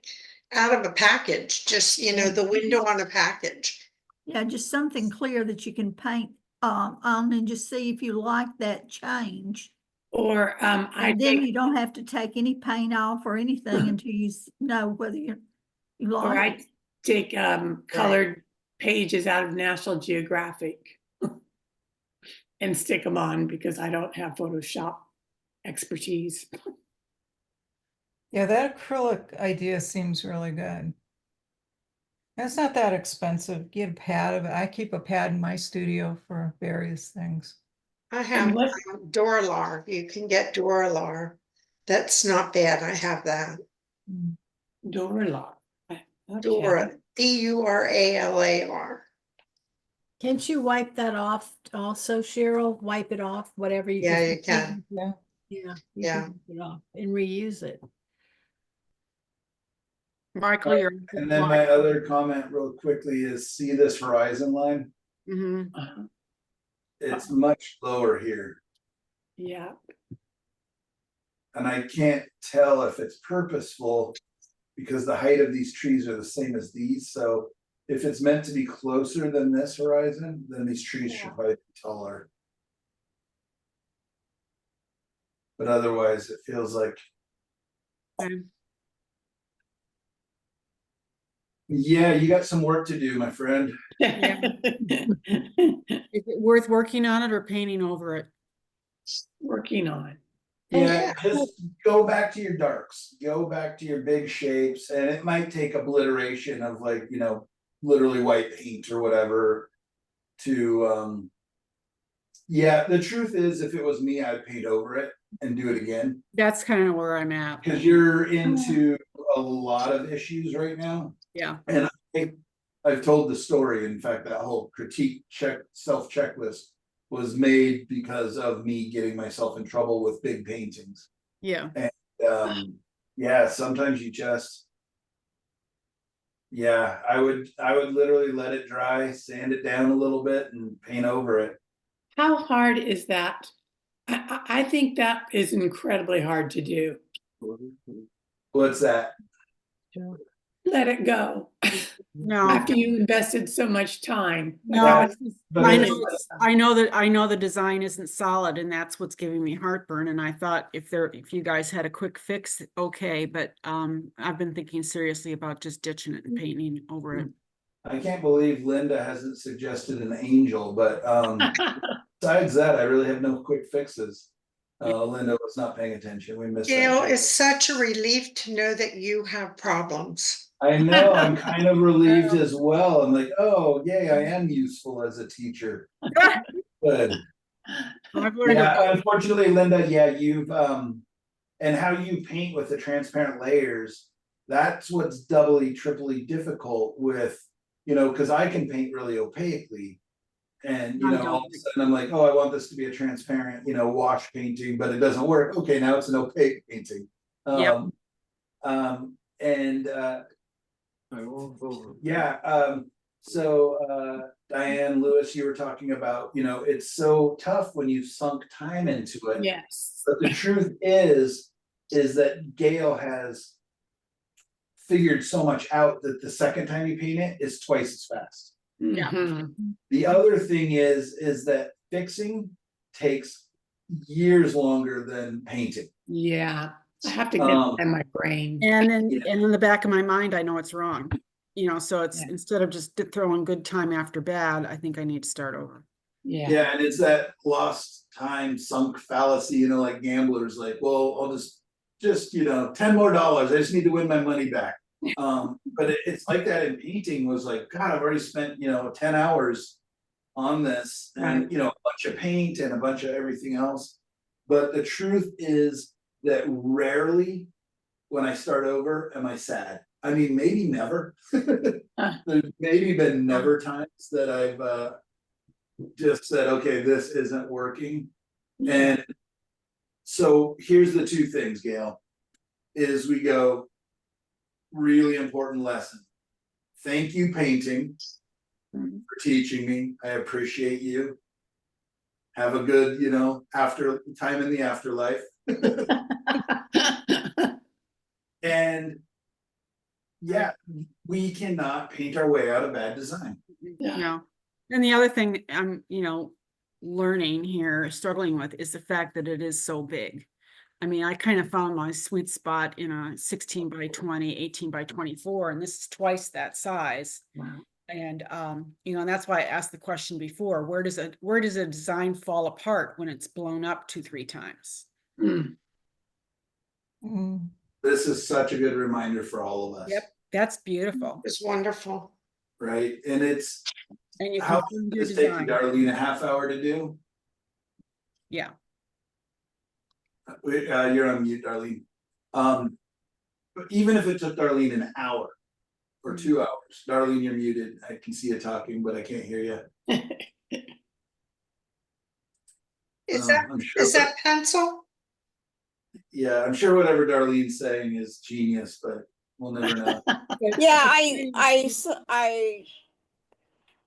Speaker 2: out of a package, just, the window on a package.
Speaker 10: Yeah, just something clear that you can paint on and just see if you like that change.
Speaker 5: Or
Speaker 10: And then you don't have to take any paint off or anything until you know whether you
Speaker 5: or
Speaker 10: like
Speaker 5: I
Speaker 10: it.
Speaker 5: take colored pages out of National Geographic and stick them on because I don't have Photoshop expertise.
Speaker 4: Yeah, that acrylic idea seems really good. It's not that expensive. Get a pad of it. I keep a pad in my studio for various things.
Speaker 2: I have
Speaker 5: what-
Speaker 2: Duralar. You can get Duralar. That's not bad. I have that.
Speaker 4: Mm.
Speaker 5: Duralar. Okay.
Speaker 2: Dura, Duralar.
Speaker 9: Can't you wipe that off also, Cheryl? Wipe it off, whatever you.
Speaker 2: Yeah,
Speaker 9: if
Speaker 2: you can.
Speaker 4: Yeah.
Speaker 9: Yeah.
Speaker 2: Yeah.
Speaker 9: Wipe it off and reuse it.
Speaker 6: Michael, you're.
Speaker 1: And then my other comment real quickly is, see this horizon line?
Speaker 6: Mhm.
Speaker 5: Uh-huh.
Speaker 1: It's much lower here.
Speaker 5: Yeah.
Speaker 1: And I can't tell if it's purposeful because the height of these trees are the same as these. So if it's meant to be closer than this horizon, then these trees should probably be taller. But otherwise, it feels like,
Speaker 6: Okay.
Speaker 1: yeah, you got some work to do, my friend.
Speaker 6: Yeah. Is it worth working on it or painting over it?
Speaker 5: Working on.
Speaker 1: Yeah, just go back to your darks, go back to your big shapes, and it might take obliteration of like, literally white paint or whatever to yeah, the truth is, if it was me, I'd paint over it and do it again.
Speaker 6: That's kind of where I'm at.
Speaker 1: Because you're into a lot of issues right now.
Speaker 6: Yeah.
Speaker 1: And I've told the story. In fact, that whole critique self-checklist was made because of me getting myself in trouble with big paintings.
Speaker 6: Yeah.
Speaker 1: Yeah, sometimes you just, yeah, I would literally let it dry, sand it down a little bit and paint over it.
Speaker 5: How hard is that? I think that is incredibly hard to do.
Speaker 1: What's that?
Speaker 5: Let it go.
Speaker 6: No.
Speaker 5: After you invested so much time.
Speaker 6: No,
Speaker 1: Yeah,
Speaker 6: it's just-
Speaker 1: but
Speaker 6: I
Speaker 1: it's-
Speaker 6: know I know the design isn't solid and that's what's giving me heartburn. And I thought if you guys had a quick fix, okay, but I've been thinking seriously about just ditching it and painting over it.
Speaker 1: I can't believe Linda hasn't suggested an angel, but besides that, I really have no quick fixes. Linda was not paying attention. We missed
Speaker 2: Gail,
Speaker 1: that.
Speaker 2: it's such a relief to know that you have problems.
Speaker 1: I know, I'm kind of relieved as well. I'm like, oh, yay, I am useful as a teacher. Good.
Speaker 6: I've learned
Speaker 1: Yeah, unfortunately, Linda, yeah, you've and how you paint with the transparent layers, that's what's doubly, triply difficult with, because I can paint really opaquely. And all of a sudden I'm like, oh, I want this to be a transparent, wash painting, but it doesn't work. Okay, now it's an opaque painting.
Speaker 6: Yep.
Speaker 1: And yeah, so Diane Lewis, you were talking about, it's so tough when you've sunk time into it.
Speaker 5: Yes.
Speaker 1: But the truth is that Gail has figured so much out that the second time you paint it is twice as fast.
Speaker 5: Mhm.
Speaker 1: The other thing is that fixing takes years longer than painting.
Speaker 5: Yeah, I have to get it in my brain.
Speaker 6: And in the back of my mind, I know it's wrong. So it's
Speaker 5: Yeah.
Speaker 6: instead of just throwing good time after bad, I think I need to start over.
Speaker 1: Yeah, and it's that lost time sunk fallacy, like gamblers, like, well, I'll just $10 more. I just need to win my money back. But it's like that in painting was like, God, I've already spent, 10 hours on this and, a bunch of paint and a bunch of everything else. But the truth is that rarely when I start over, am I sad? I mean, maybe never. There's maybe been never times that I've just said, okay, this isn't working. And so here's the two things, Gail, is we go, really important lesson. Thank you, painting, for teaching me. I appreciate you. Have a good, after time in the afterlife. And yeah, we cannot paint our way out of bad design.
Speaker 6: No. And the other thing I'm, learning here, struggling with is the fact that it is so big. I mean, I kind of found my sweet spot in a 16 by 20, 18 by 24, and this is twice that size.
Speaker 5: Wow.
Speaker 6: And and that's why I asked the question before, where does a design fall apart when it's blown up 2-3 times?
Speaker 5: Mm.
Speaker 1: This is such a good reminder for all of us.
Speaker 6: Yep, that's beautiful.
Speaker 2: It's wonderful.
Speaker 1: Right. And it's
Speaker 6: And you
Speaker 1: how
Speaker 6: can
Speaker 1: long
Speaker 6: find
Speaker 1: did
Speaker 6: your
Speaker 1: this take you,
Speaker 6: design.
Speaker 1: Darlene? A half hour to do?
Speaker 6: Yeah.
Speaker 1: You're on mute, Darlene. But even if it took Darlene an hour or 2 hours, Darlene, you're muted. I can see you talking, but I can't hear you.
Speaker 2: Is
Speaker 1: I'm sure
Speaker 2: that pencil?
Speaker 1: Yeah, I'm sure whatever Darlene's saying is genius, but we'll never know.
Speaker 8: Yeah, I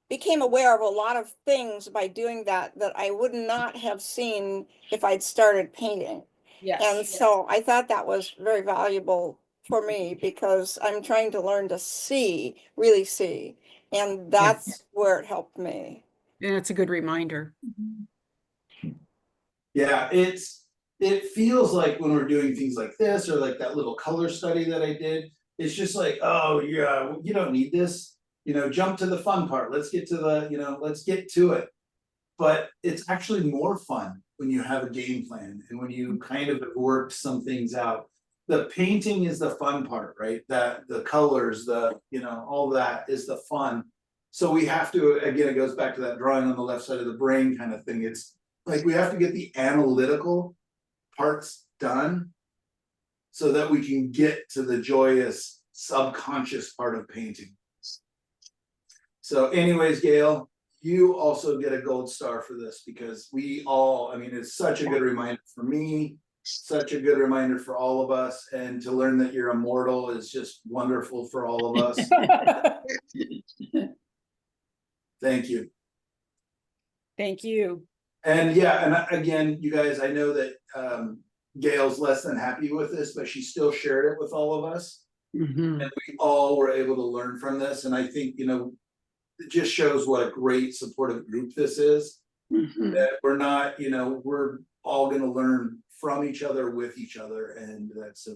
Speaker 8: became aware of a lot of things by doing that I would not have seen if I'd started painting.
Speaker 6: Yes.
Speaker 8: And so I thought that was very valuable for me because I'm trying to learn to see, really see. And that's where it helped me.
Speaker 6: And it's a good reminder.
Speaker 1: Yeah, it feels like when we're doing things like this or like that little color study that I did, it's just like, oh yeah, you don't need this, jump to the fun part. Let's get to let's get to it. But it's actually more fun when you have a game plan and when you kind of have worked some things out. The painting is the fun part, right? That the colors, all that is the fun. So we have to, again, it goes back to that drawing on the left side of the brain kind of thing. It's like we have to get the analytical parts done so that we can get to the joyous subconscious part of painting. So anyways, Gail, you also get a gold star for this because it's such a good reminder for me, such a good reminder for all of us, and to learn that you're immortal is just wonderful for all of us. Thank you.
Speaker 6: Thank you.
Speaker 1: And yeah, and again, you guys, I know that Gail's less than happy with this, but she still shared it with all of us. And we all were able to learn from this. And I think, it just shows what a great supportive group this is. That we're not, we're all going to learn from each other, with each other. And that's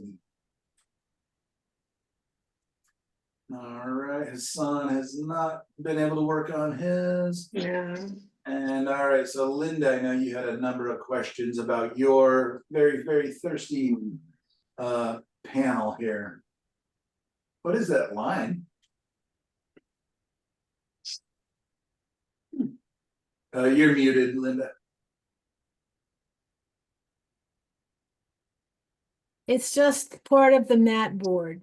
Speaker 1: All right, his son has not been able to work on his.
Speaker 2: Yeah.
Speaker 1: And all right, so Linda, I know you had a number of questions about your very, very thirsty panel here. What is that line? You're muted, Linda.
Speaker 9: It's just part of the mat board.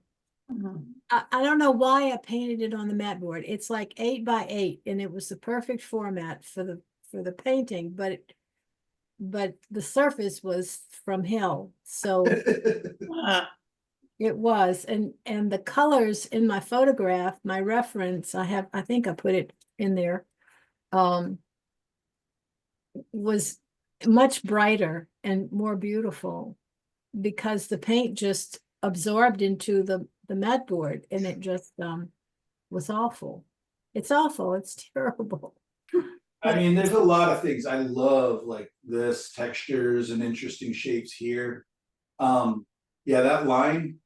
Speaker 5: Mhm.
Speaker 9: I don't know why I painted it on the mat board. It's like 8 by 8 and it was the perfect format for the painting, but the surface was from hell. So it was, and the colors in my photograph, my reference, I think I put it in there, was much brighter and more beautiful because the paint just absorbed into the mat board and it just was awful. It's awful. It's terrible.
Speaker 1: I mean, there's a lot of things I love, like this textures and interesting shapes here. Yeah, that line,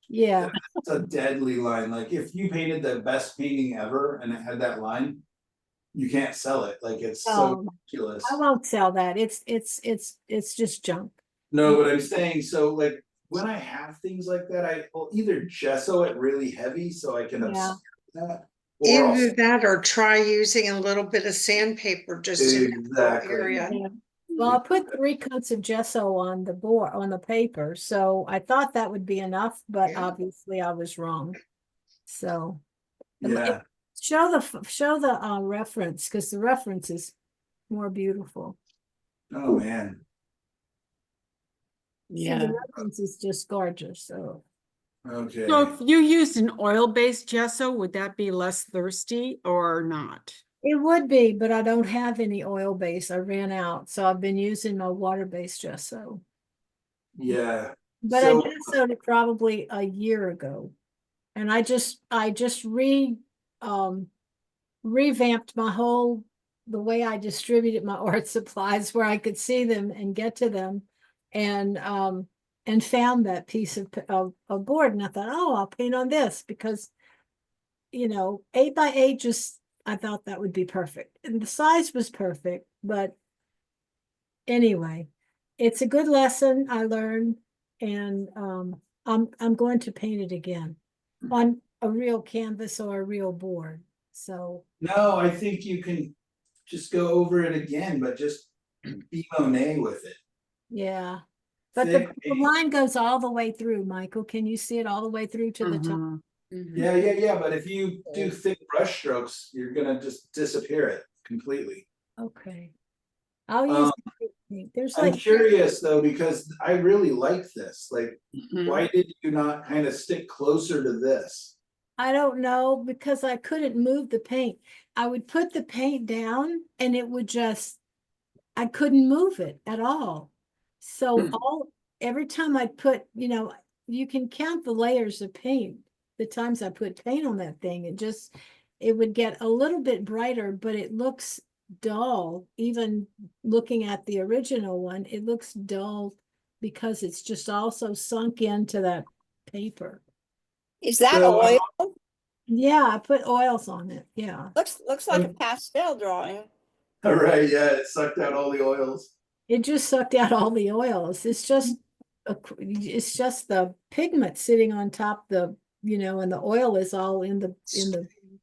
Speaker 9: Yeah.
Speaker 1: it's a deadly line. Like if you painted the best painting ever and it had that line, you can't sell it. Like it's so ridiculous.
Speaker 9: I won't sell that. It's just junk.
Speaker 1: No, but I'm saying, so like when I have things like that, I will either gesso it really heavy so I can
Speaker 9: Yeah.
Speaker 1: obscure that. Or
Speaker 2: Either
Speaker 1: I'll,
Speaker 2: that or try using a little bit of sandpaper just in that little
Speaker 1: Exactly.
Speaker 2: area.
Speaker 9: Yeah. Well, I put 3 coats of gesso on the board, on the paper, so I thought that would be enough, but obviously I was wrong. So
Speaker 1: yeah.
Speaker 9: show the reference, because the reference is more beautiful.
Speaker 1: Oh man.
Speaker 9: See,
Speaker 5: Yeah.
Speaker 9: the reference is just gorgeous. So
Speaker 1: Okay.
Speaker 6: So if you used an oil-based gesso, would that be less thirsty or not?
Speaker 9: it would be, but I don't have any oil base. I ran out, so I've been using my water-based gesso.
Speaker 1: Yeah.
Speaker 9: But
Speaker 1: So-
Speaker 9: I gessoed it probably a year ago. And I just revamped the way I distributed my art supplies where I could see them and get to them, and found that piece of board, and I thought, oh, I'll paint on this because 8 by 8, just I thought that would be perfect, and the size was perfect. But anyway, it's a good lesson I learned, and I'm going to paint it again on a real canvas or a real board. So
Speaker 1: No, I think you can just go over it again, but just be Monet with it.
Speaker 9: yeah, but
Speaker 1: Thick
Speaker 9: the
Speaker 1: paint.
Speaker 9: line goes all the way through, Michael. Can you see it all the way through to the top?
Speaker 6: Mhm.
Speaker 1: Yeah, but if you do thick brush strokes, you're gonna just disappear it completely.
Speaker 9: Okay, I'll use there's
Speaker 1: I'm
Speaker 9: like
Speaker 1: curious though, because I really like this. Like,
Speaker 6: Mhm.
Speaker 1: why did you not kind of stick closer to this?
Speaker 9: I don't know, because I couldn't move the paint. I would put the paint down and it would just, I couldn't move it at all. So every time I put, you can count the layers of paint, the times I put paint on that thing, it would get a little bit brighter, but it looks dull. Even looking at the original one, it looks dull because it's just also sunk into that paper.
Speaker 8: Is that
Speaker 1: So,
Speaker 8: oil?
Speaker 9: Yeah, I put oils on it. Yeah.
Speaker 8: Looks like a pastel drawing.
Speaker 1: All right, yeah, it sucked out all the oils.
Speaker 9: It just sucked out all the oils. It's just the pigment sitting on top and the oil is all in the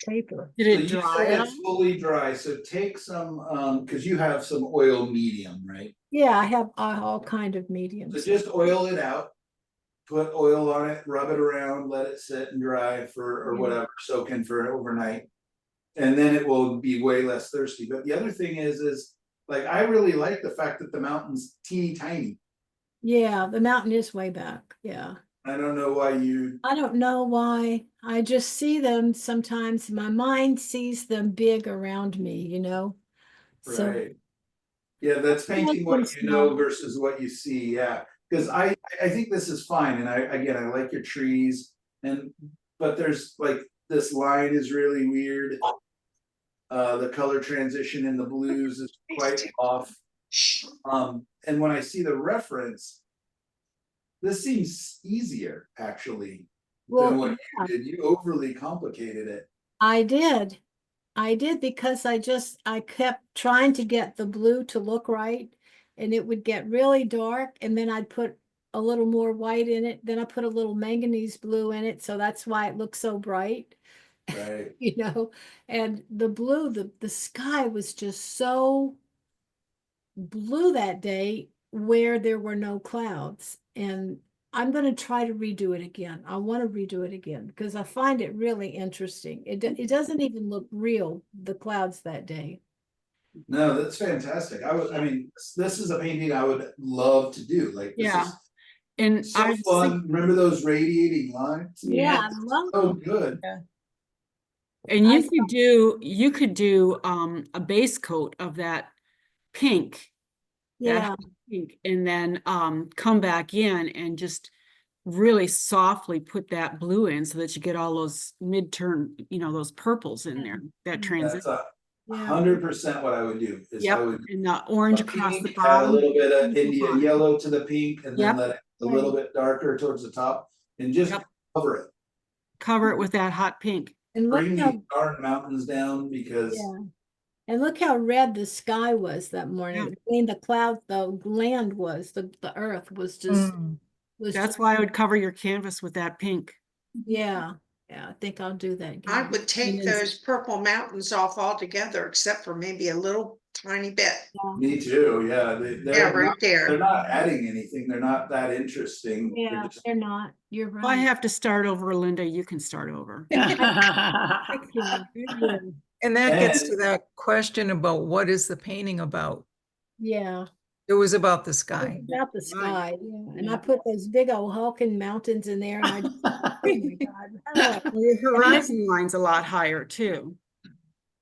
Speaker 9: paper.
Speaker 6: Did
Speaker 1: So
Speaker 6: it
Speaker 1: you
Speaker 6: dry
Speaker 1: said
Speaker 6: out?
Speaker 1: it's fully dry, so take some, because you have some oil medium, right?
Speaker 9: Yeah, I have all kind of mediums.
Speaker 1: So just oil it out, put oil on it, rub it around, let it sit and dry or whatever, soak in for overnight. And then it will be way less thirsty. But the other thing is like, I really like the fact that the mountain's teeny tiny.
Speaker 9: Yeah, the mountain is way back. Yeah.
Speaker 1: I don't know why
Speaker 9: I don't know why. I just see them sometimes. My mind sees them big around me, So
Speaker 1: right. Yeah, that's painting what you know versus what you see, yeah. Because I think this is fine, and I like your trees, but there's like, this line is really weird. The color transition in the blues is quite off. And when I see the reference, this seems easier, actually.
Speaker 2: Well,
Speaker 1: than what
Speaker 9: yeah.
Speaker 1: you did. You overly complicated it.
Speaker 9: I did. I did because I kept trying to get the blue to look right, and it would get really dark, and then I'd put a little more white in it. Then I put a little manganese blue in it, so that's why it looks so bright.
Speaker 1: Right.
Speaker 9: You know, and the blue, the sky was just so blue that day where there were no clouds. And I'm going to try to redo it again. I want to redo it again because I find it really interesting. It doesn't even look real, the clouds that day.
Speaker 1: No, that's fantastic. I mean, this is a painting I would love to do. Like, this
Speaker 6: Yeah.
Speaker 1: is
Speaker 6: And
Speaker 1: so
Speaker 6: I
Speaker 1: fun. Remember those radiating lines?
Speaker 9: Yeah,
Speaker 5: Yeah.
Speaker 9: I love
Speaker 1: So
Speaker 9: them.
Speaker 1: good.
Speaker 6: And
Speaker 9: I
Speaker 6: you could do a base coat of that pink, that
Speaker 9: Yeah,
Speaker 6: hot pink, and then come back in and just really softly put that blue in so that you get all those mid-turn, those purples in there, that
Speaker 9: Yeah.
Speaker 6: transition.
Speaker 1: That's
Speaker 9: yeah.
Speaker 1: 100% what I would do. Is I
Speaker 6: Yep,
Speaker 1: would
Speaker 6: and the orange
Speaker 1: a
Speaker 6: across the
Speaker 1: pink, add a
Speaker 6: bottom.
Speaker 1: little bit of
Speaker 6: pink
Speaker 1: India
Speaker 6: on it.
Speaker 1: yellow to the pink, and then
Speaker 6: Yep.
Speaker 1: let it a little bit darker towards the top, and just
Speaker 6: Yep.
Speaker 1: cover it.
Speaker 6: Cover it with that hot pink.
Speaker 9: And look
Speaker 1: Bring
Speaker 9: how,
Speaker 1: these darn mountains down because
Speaker 9: yeah. And look how red the sky was that morning. Between the clouds, the land was, the earth was just,
Speaker 4: Mm.
Speaker 9: was
Speaker 6: That's
Speaker 9: just,
Speaker 6: why I would cover your canvas with that pink.
Speaker 9: yeah. Yeah, I think I'll do that
Speaker 2: I
Speaker 9: again.
Speaker 2: would take
Speaker 6: And then-
Speaker 2: those purple mountains off altogether, except for maybe a little tiny bit.
Speaker 1: me too. Yeah,
Speaker 2: Yeah, right
Speaker 1: they're
Speaker 2: there.
Speaker 1: not adding anything. They're not that interesting. They're
Speaker 9: Yeah,
Speaker 1: just
Speaker 9: they're not. You're
Speaker 6: If I
Speaker 9: right.
Speaker 6: have to start over, Linda, you can start over.
Speaker 9: Excellent. Good.
Speaker 4: And that gets to
Speaker 1: And-
Speaker 4: that question about what is the painting about?
Speaker 9: Yeah.
Speaker 4: It was about the
Speaker 9: It's
Speaker 4: sky.
Speaker 9: about the sky, yeah. And I
Speaker 6: Yeah.
Speaker 9: put those big old hulking mountains in there and I just, oh my God. Oh.
Speaker 6: Well, your horizon line's a lot higher too.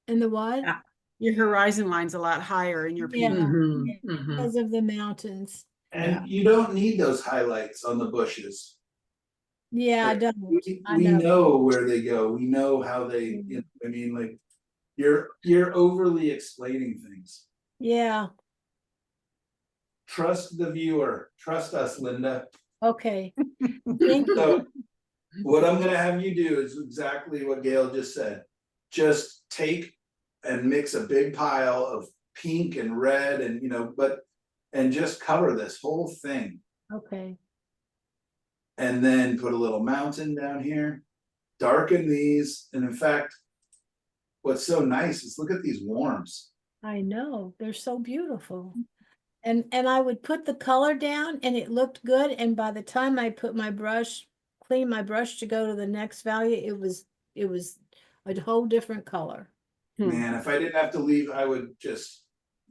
Speaker 9: And the what?
Speaker 5: Yeah.
Speaker 6: Your horizon line's a lot higher in your
Speaker 9: Yeah,
Speaker 6: painting.
Speaker 9: because of the mountains.
Speaker 1: And you don't need those highlights on the bushes.
Speaker 9: Yeah, I
Speaker 1: Like,
Speaker 9: don't.
Speaker 1: We
Speaker 9: I
Speaker 1: we
Speaker 9: know.
Speaker 1: know where they go. We know how they, I mean, like, you're overly explaining things.
Speaker 9: Yeah,
Speaker 1: Trust the viewer. Trust us, Linda.
Speaker 9: okay. Thank you.
Speaker 1: So what I'm gonna have you do is exactly what Gail just said. Just take and mix a big pile of pink and red and, and just cover this whole thing.
Speaker 9: Okay.
Speaker 1: And then put a little mountain down here, darken these, and in fact, what's so nice is look at these worms.
Speaker 9: I know, they're so beautiful. And I would put the color down and it looked good. And by the time I put my brush, clean my brush to go to the next value, it was a whole different color.
Speaker 1: Man, if I didn't have to leave, I would just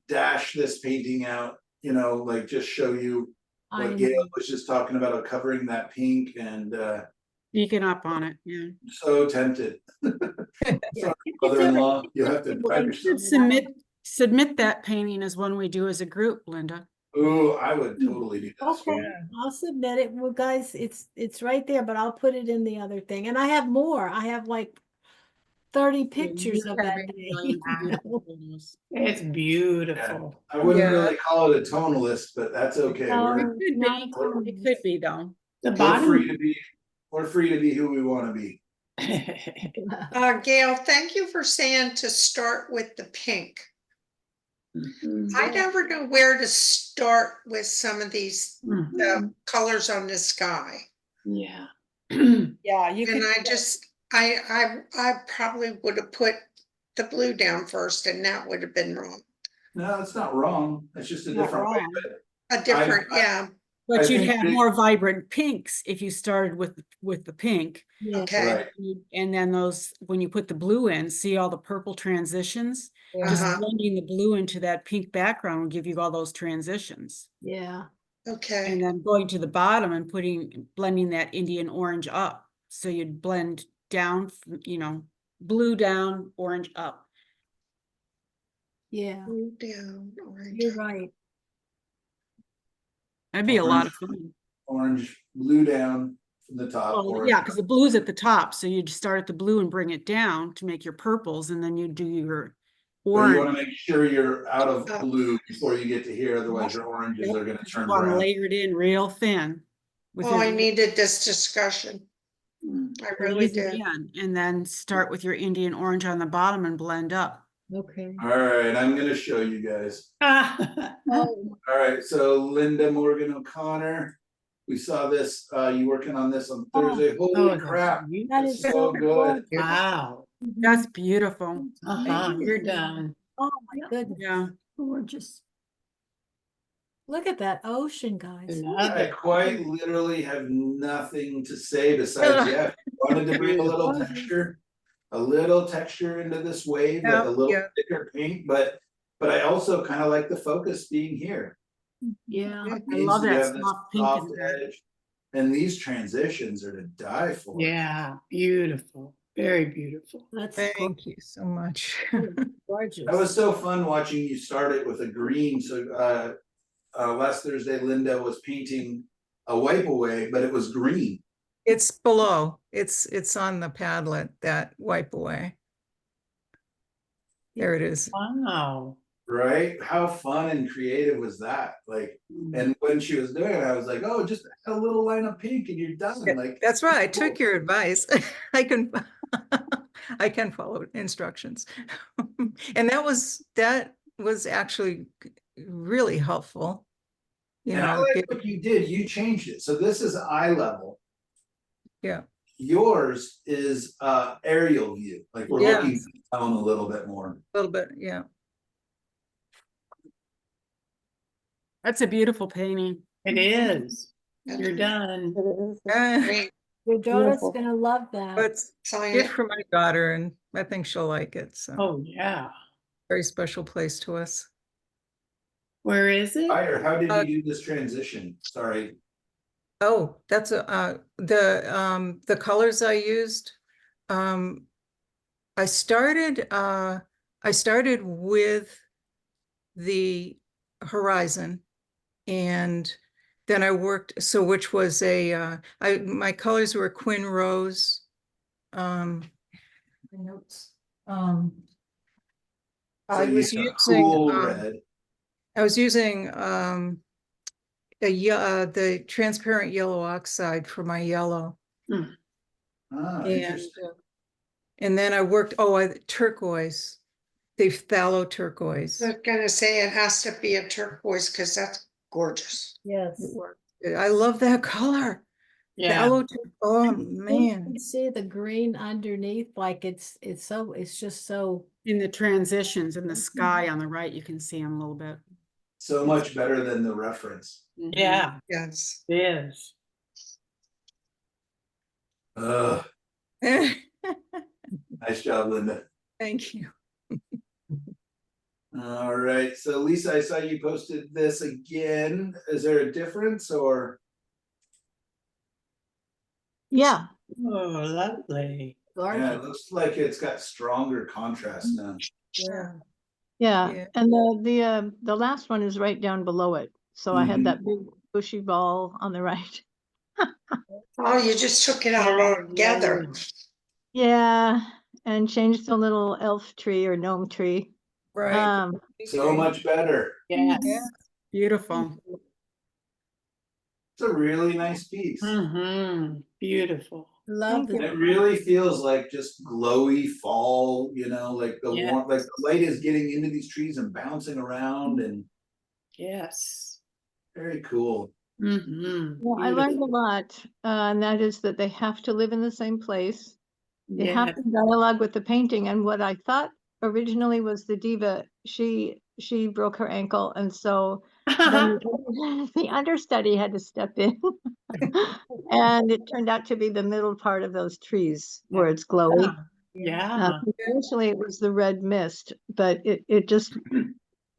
Speaker 1: dash this painting out, like just show you
Speaker 9: I
Speaker 1: what Gail
Speaker 9: know.
Speaker 1: was just talking about covering that pink and
Speaker 6: Beacon up on it, yeah.
Speaker 1: so tempted.
Speaker 9: Yeah.
Speaker 1: Mother-in-law, you have to drive
Speaker 6: You
Speaker 1: yourself.
Speaker 6: should submit that painting as one we do as a group, Linda.
Speaker 1: Ooh, I would totally do that.
Speaker 9: Okay, I'll submit it. Well, guys, it's right there, but I'll put it in the other thing. And I have more. I have like 30 pictures of that day. you know?
Speaker 5: It's beautiful.
Speaker 1: I wouldn't
Speaker 4: Yeah.
Speaker 1: really call it a tonalist, but that's okay.
Speaker 9: No,
Speaker 1: We're,
Speaker 6: It could
Speaker 9: not
Speaker 6: be,
Speaker 9: a problem.
Speaker 6: it could be though.
Speaker 5: The
Speaker 1: we're free
Speaker 5: bottom.
Speaker 1: to be, we're free to be who we want to be.
Speaker 2: Gail, thank you for saying to start with the pink. I never know where to start with some of these colors on the sky.
Speaker 5: Yeah.
Speaker 6: Yeah, you
Speaker 2: And I probably would have put the blue down first and that would have been wrong.
Speaker 1: No, it's not wrong. It's just a
Speaker 6: Not
Speaker 1: different way.
Speaker 6: wrong.
Speaker 2: A different, yeah,
Speaker 6: But
Speaker 1: I
Speaker 6: you'd
Speaker 1: think
Speaker 6: have
Speaker 1: they-
Speaker 6: more vibrant pinks if you started with the pink.
Speaker 9: Yeah.
Speaker 2: okay.
Speaker 1: Right.
Speaker 6: And then those, when you put the blue in, see all the purple transitions? Just
Speaker 2: Uh-huh.
Speaker 6: blending the blue into that pink background will give you all those transitions.
Speaker 9: Yeah.
Speaker 2: Okay,
Speaker 6: And then going to the bottom and blending that Indian orange up. So you'd blend down, blue down, orange up.
Speaker 9: Yeah.
Speaker 2: blue down, orange.
Speaker 9: You're right.
Speaker 6: That'd be a lot of fun.
Speaker 1: Orange, blue down from the top.
Speaker 6: Well,
Speaker 1: orange
Speaker 6: yeah, because the blue's at the top, so you'd start at the blue and bring it down to make your purples, and then you do your
Speaker 1: But you
Speaker 6: orange.
Speaker 1: want to make sure you're out of blue before you get to here, otherwise your oranges are gonna turn
Speaker 6: Want to
Speaker 1: brown.
Speaker 6: layer it in real thin.
Speaker 2: Oh, I
Speaker 6: within-
Speaker 2: needed this discussion. I
Speaker 6: And
Speaker 2: really
Speaker 6: use it
Speaker 2: did.
Speaker 6: again, and then start with your Indian orange on the bottom and blend up.
Speaker 9: Okay.
Speaker 1: All right, I'm gonna show you guys.
Speaker 5: Ah,
Speaker 9: Oh,
Speaker 1: All right, so Linda Morgan O'Connor, we saw this, you working on this on
Speaker 9: Oh.
Speaker 1: Thursday.
Speaker 5: Oh,
Speaker 1: Holy
Speaker 5: that's
Speaker 1: crap,
Speaker 9: that
Speaker 1: it's
Speaker 9: is
Speaker 1: so
Speaker 9: so
Speaker 1: good.
Speaker 5: wow.
Speaker 6: That's beautiful.
Speaker 5: You're done.
Speaker 9: Oh, my goodness.
Speaker 6: Yeah.
Speaker 10: Gorgeous.
Speaker 9: Look at that ocean, guys.
Speaker 5: Love
Speaker 1: I
Speaker 5: it.
Speaker 1: quite literally have nothing to say besides, yeah, if you wanted to bring a little texture into this wave, like a little
Speaker 4: Yeah.
Speaker 1: thicker paint, but I also kind of like the focus being here.
Speaker 10: Yeah.
Speaker 6: I
Speaker 1: Okay,
Speaker 6: love
Speaker 1: so you
Speaker 6: that
Speaker 1: have this
Speaker 6: soft pink
Speaker 1: soft
Speaker 6: in there.
Speaker 1: edge, and these transitions are to die for.
Speaker 5: Yeah, beautiful, very beautiful.
Speaker 9: That's
Speaker 4: Thank you so much.
Speaker 9: gorgeous.
Speaker 1: That was so fun watching you start it with a green. So last Thursday, Linda was painting a wipe away, but it was green.
Speaker 4: It's below, it's on the Padlet, that wipe away. There it is.
Speaker 5: Wow.
Speaker 1: Right? How fun and creative was that? Like, and when she was doing it, I was like, oh, just add a little line of pink and you're done. Like,
Speaker 4: That's right, I took your advice. I can, I can follow instructions. And that was actually really helpful. You
Speaker 1: and I
Speaker 4: know,
Speaker 1: like what you did. You changed it. So this is eye level.
Speaker 4: yeah,
Speaker 1: Yours is aerial view. Like we're
Speaker 4: Yeah.
Speaker 1: looking down a little bit more.
Speaker 4: a little bit, yeah.
Speaker 6: That's a beautiful painting.
Speaker 5: It is. You're done.
Speaker 2: Great.
Speaker 9: Your daughter's
Speaker 5: Beautiful.
Speaker 9: gonna love that.
Speaker 4: But
Speaker 2: Sign
Speaker 4: gift
Speaker 2: it.
Speaker 4: for my daughter, and I think she'll like it, so
Speaker 5: Oh, yeah.
Speaker 4: very special place to us.
Speaker 5: Where is it?
Speaker 1: Fire, how did you do this transition? Sorry.
Speaker 4: Oh, that's the colors I used. I started with the horizon, and then I worked, so which was my colors were Quin Rose. My notes.
Speaker 1: So
Speaker 4: I
Speaker 1: you
Speaker 4: was
Speaker 1: got
Speaker 4: using
Speaker 1: cool red.
Speaker 4: I was using the transparent yellow oxide for my yellow.
Speaker 1: Ah,
Speaker 4: And
Speaker 1: interesting.
Speaker 4: and then I worked, turquoise, the phthalo turquoise.
Speaker 2: I was gonna say it has to be a turquoise because that's gorgeous.
Speaker 9: Yes.
Speaker 4: It worked. I love that color.
Speaker 5: Yeah.
Speaker 4: Phthalo oh
Speaker 9: You
Speaker 4: man.
Speaker 9: can see the green underneath, like it's just so.
Speaker 6: In the transitions in the sky on the right, you can see them a little bit.
Speaker 1: So much better than the reference.
Speaker 5: Yeah,
Speaker 2: Yes.
Speaker 5: it is.
Speaker 1: Nice job, Linda.
Speaker 4: Thank you.
Speaker 1: All right, so Lisa, I saw you posted this again. Is there a difference or?
Speaker 7: Yeah,
Speaker 5: Oh, lovely.
Speaker 1: Yeah, it looks like it's got stronger contrast now.
Speaker 4: Yeah.
Speaker 7: yeah.
Speaker 4: Yeah.
Speaker 7: And the last one is right down below it. So I had that big bushy ball on the right.
Speaker 2: Oh, you just took it out all together.
Speaker 7: Yeah, and changed the little elf tree or gnome tree.
Speaker 4: Right.
Speaker 1: So much better.
Speaker 5: Yes.
Speaker 4: Yeah.
Speaker 6: Beautiful.
Speaker 1: It's a really nice piece.
Speaker 5: Mm-hmm. Beautiful.
Speaker 9: Love
Speaker 1: And
Speaker 9: the.
Speaker 1: it really feels like just glowy fall, like the
Speaker 5: Yeah.
Speaker 1: warm, like the light is getting into these trees and bouncing around and
Speaker 5: Yes.
Speaker 1: very cool.
Speaker 5: Mm-hmm.
Speaker 7: Well, I learned a lot, and that is that they have to live in the same place. They have to dialogue with the painting. And what I thought originally was the diva, she broke her ankle, and so then the understudy had to step in. And it turned out to be the middle part of those trees where it's glowy.
Speaker 5: Yeah.
Speaker 7: Initially it was the red mist, but it just,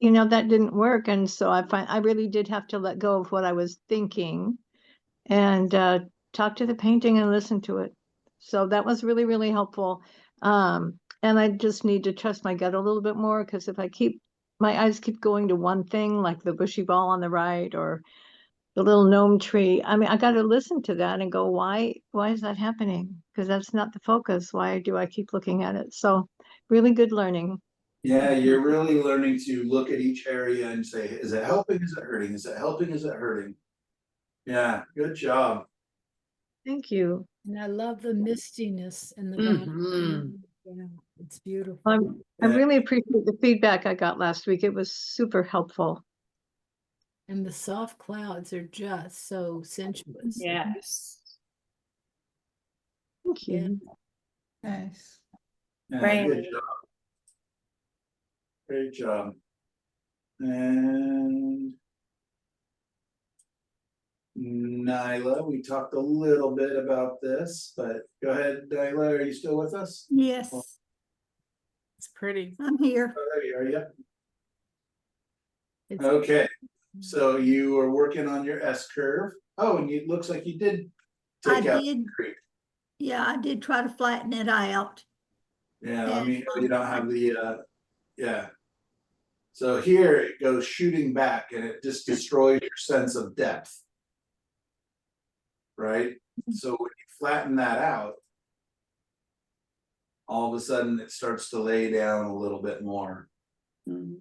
Speaker 7: that didn't work. And so I really did have to let go of what I was thinking and talk to the painting and listen to it. So that was really, really helpful. And I just need to trust my gut a little bit more, because if my eyes keep going to one thing, like the bushy ball on the right or the little gnome tree, I mean, I got to listen to that and go, why is that happening? Because that's not the focus. Why do I keep looking at it? So really good learning.
Speaker 1: Yeah, you're really learning to look at each area and say, is it helping? Is it hurting? Is it helping? Is it hurting? Yeah, good job.
Speaker 7: Thank you.
Speaker 9: And I love the mistiness in the background. Yeah, it's beautiful.
Speaker 7: I really appreciate the feedback I got last week. It was super helpful.
Speaker 9: And the soft clouds are just so sensuous.
Speaker 5: Yes.
Speaker 7: Thank you.
Speaker 6: Nice.
Speaker 1: Yeah,
Speaker 5: Right.
Speaker 1: good job. Great job. And Nyla, we talked a little bit about this, but go ahead, Nyla, are you still with us?
Speaker 10: Yes,
Speaker 6: It's pretty.
Speaker 10: I'm here.
Speaker 1: Oh, there you are, yep.
Speaker 9: It's
Speaker 1: Okay, so you are working on your S curve. Oh, and it looks like you did
Speaker 10: I
Speaker 1: take out.
Speaker 10: did,
Speaker 1: the creek.
Speaker 10: yeah, I did try to flatten it out.
Speaker 1: Yeah, I
Speaker 10: And,
Speaker 1: mean, you don't have the, yeah. So here it goes shooting back and it just destroys your sense of depth. Right? So when you flatten that out, all of a sudden it starts to lay down a little bit more.
Speaker 10: And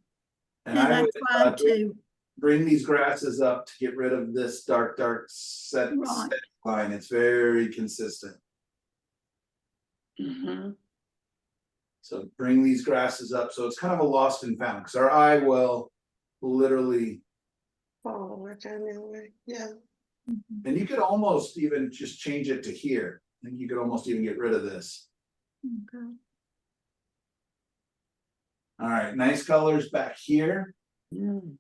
Speaker 1: And
Speaker 10: I
Speaker 1: would
Speaker 10: tried to,
Speaker 1: bring these grasses up to get rid of this dark set
Speaker 10: Right.
Speaker 1: line. It's very consistent. So bring these grasses up. So it's kind of a lost and found because our eye will literally,
Speaker 2: Follow it anyway, yeah.
Speaker 1: and you could almost even just change it to here. I think you could almost even get rid of this.
Speaker 10: okay.
Speaker 1: All right, nice colors back here. And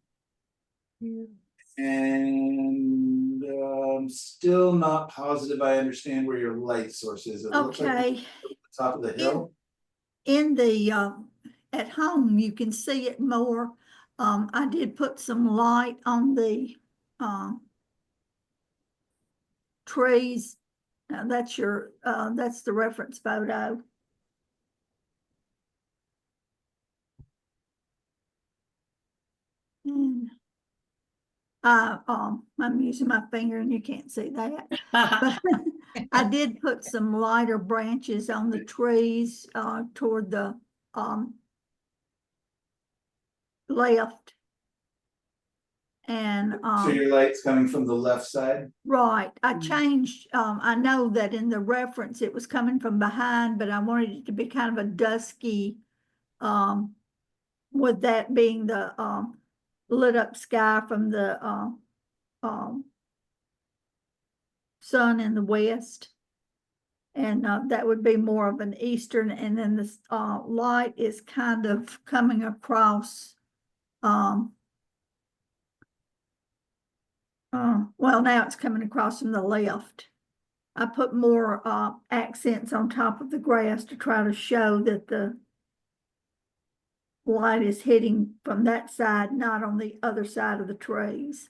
Speaker 1: still not positive I understand where your light source is. It looks like
Speaker 10: Okay,
Speaker 1: it's at the top of the hill.
Speaker 10: in the, at home, you can see it more. I did put some light on the, trees. Now that's your, that's the reference photo. And I'm using my finger and you can't see that. But I did put some lighter branches on the trees, toward the, left. And,
Speaker 1: So your light's coming from the left side?
Speaker 10: right, I changed, I know that in the reference it was coming from behind, but I wanted it to be kind of a dusky, with that being the, lit up sky from the, sun in the west. And, that would be more of an eastern, and then this, light is kind of coming across, well, now it's coming across from the left. I put more accents on top of the grass to try to show that the light is hitting from that side, not on the other side of the trees.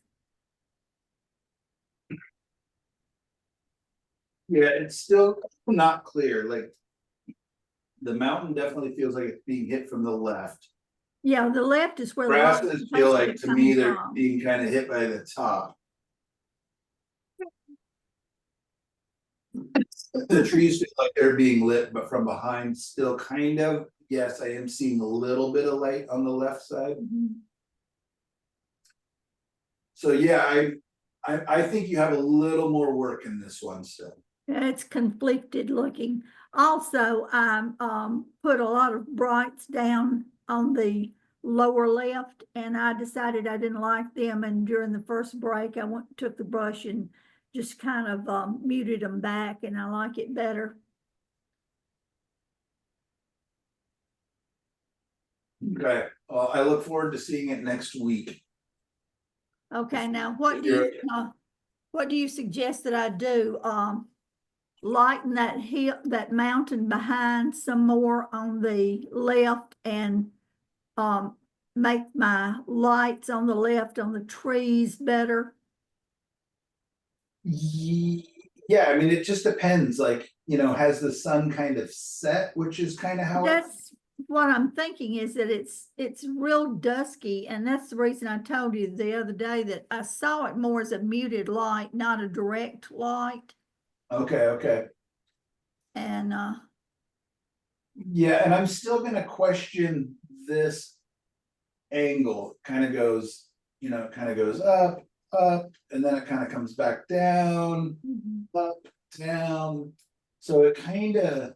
Speaker 1: Yeah, it's still not clear, like. The mountain definitely feels like it's being hit from the left.
Speaker 10: Yeah, the left is where the light is
Speaker 1: Grasses feel like
Speaker 10: supposed
Speaker 1: to
Speaker 10: be
Speaker 1: me
Speaker 10: coming
Speaker 1: they're
Speaker 10: from.
Speaker 1: being kind of hit by the top. The trees feel like they're being lit, but from behind still kind of. Yes, I am seeing a little bit of light on the left side.
Speaker 10: Mhm.
Speaker 1: So yeah, I think you have a little more work in this one still.
Speaker 10: It's conflicted looking. Also, I put a lot of brights down on the lower left, and I decided I didn't like them. And during the first break, I took the brush and just kind of muted them back, and I like it better.
Speaker 1: Okay, well, I look forward to seeing it next week.
Speaker 10: Okay, now what do you suggest that I do? Lighten that hill, that mountain behind some more on the left, and make my lights on the left on the trees better.
Speaker 1: Yeah, I mean, it just depends, like, has the sun kind of set, which is kind of how
Speaker 10: That's what I'm thinking, is that it's real dusky, and that's the reason I told you the other day that I saw it more as a muted light, not a direct light.
Speaker 1: Okay.
Speaker 10: And
Speaker 1: Yeah, and I'm still gonna question this angle. Kind of goes, it kind of goes up, and then it kind of comes back down, up down. So it kind of,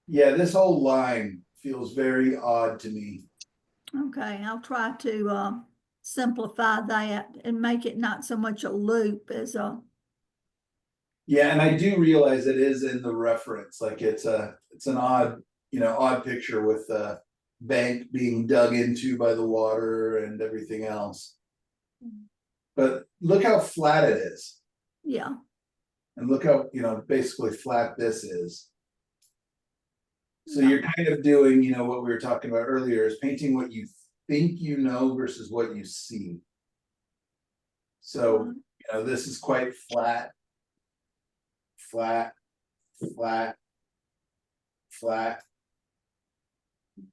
Speaker 1: yeah, this whole line feels very odd to me.
Speaker 10: Okay, I'll try to simplify that and make it not so much a loop as a,
Speaker 1: Yeah, and I do realize it is in the reference, like it's an odd, odd picture with the bank being dug into by the water and everything else. But look how flat it is,
Speaker 10: yeah,
Speaker 1: and look how, basically flat this is. So
Speaker 10: Yeah.
Speaker 1: you're kind of doing, what we were talking about earlier, is painting what you think you know versus what you see. So, this is quite flat, flat, flat, flat.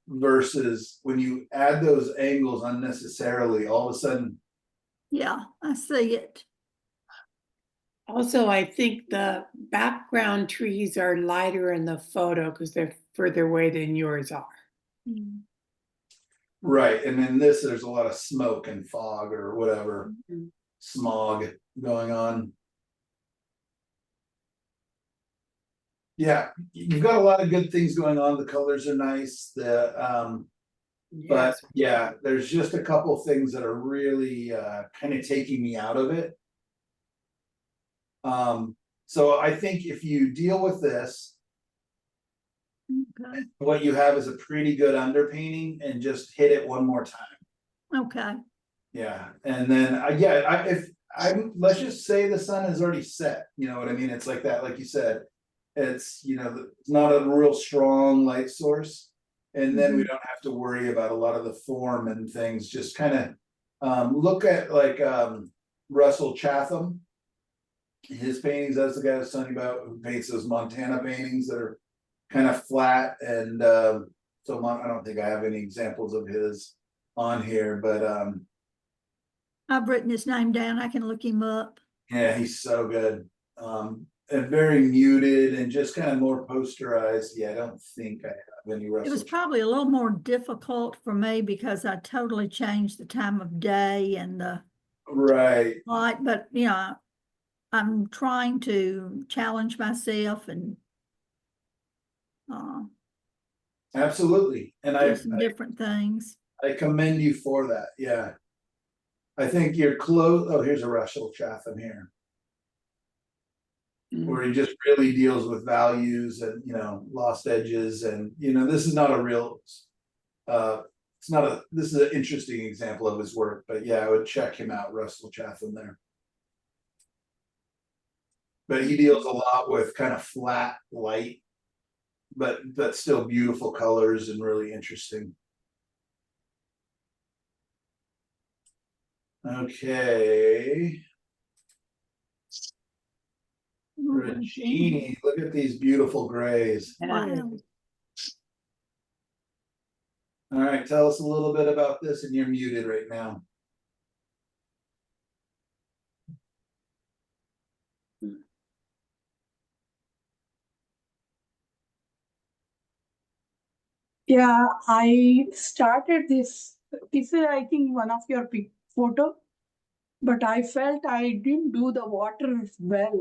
Speaker 1: Versus when you add those angles unnecessarily, all of a sudden,
Speaker 10: yeah, I see it.
Speaker 5: Also, I think the background trees are lighter in the photo because they're further away than yours are.
Speaker 1: right, and then this, there's a lot of smoke and fog or whatever, smog going on. Yeah, you've got a lot of good things going on. The colors are nice, but yeah, there's just a couple things that are really kind of taking me out of it. So I think if you deal with this,
Speaker 10: Okay,
Speaker 1: what you have is a pretty good underpainting, and just hit it one more time.
Speaker 10: okay,
Speaker 1: Yeah, and then let's just say the sun is already set, you know what I mean? It's like that, like you said, it's, it's not a real strong light source. And then we don't have to worry about a lot of the form and things, just kind of look at like Russell Chatham. His paintings, that's the guy I was telling you about, who paints those Montana paintings that are kind of flat. And so I don't think I have any examples of his on here, but
Speaker 10: I've written his name down, I can look him up.
Speaker 1: yeah, he's so good. And very muted and just kind of more posterized. Yeah, I don't think I have any
Speaker 10: It was
Speaker 1: Russell.
Speaker 10: probably a little more difficult for me because I totally changed the time of day and the
Speaker 1: Right.
Speaker 10: light, but I'm trying to challenge myself and
Speaker 1: Absolutely. And
Speaker 10: do some different things.
Speaker 1: I commend you for that. Yeah. I think you're close. Oh, here's a Russell Chatham here, where he just really deals with values and, lost edges. And, this is not a real, this is an interesting example of his work, but yeah, I would check him out, Russell Chatham there. But he deals a lot with kind of flat light, but still beautiful colors and really interesting. Okay. Regini, look at these beautiful grays.
Speaker 10: Wow.
Speaker 1: All right, tell us a little bit about this, and you're muted right now.
Speaker 11: Yeah, I started this. This is, I think, one of your big photo, but I felt I didn't do the water well.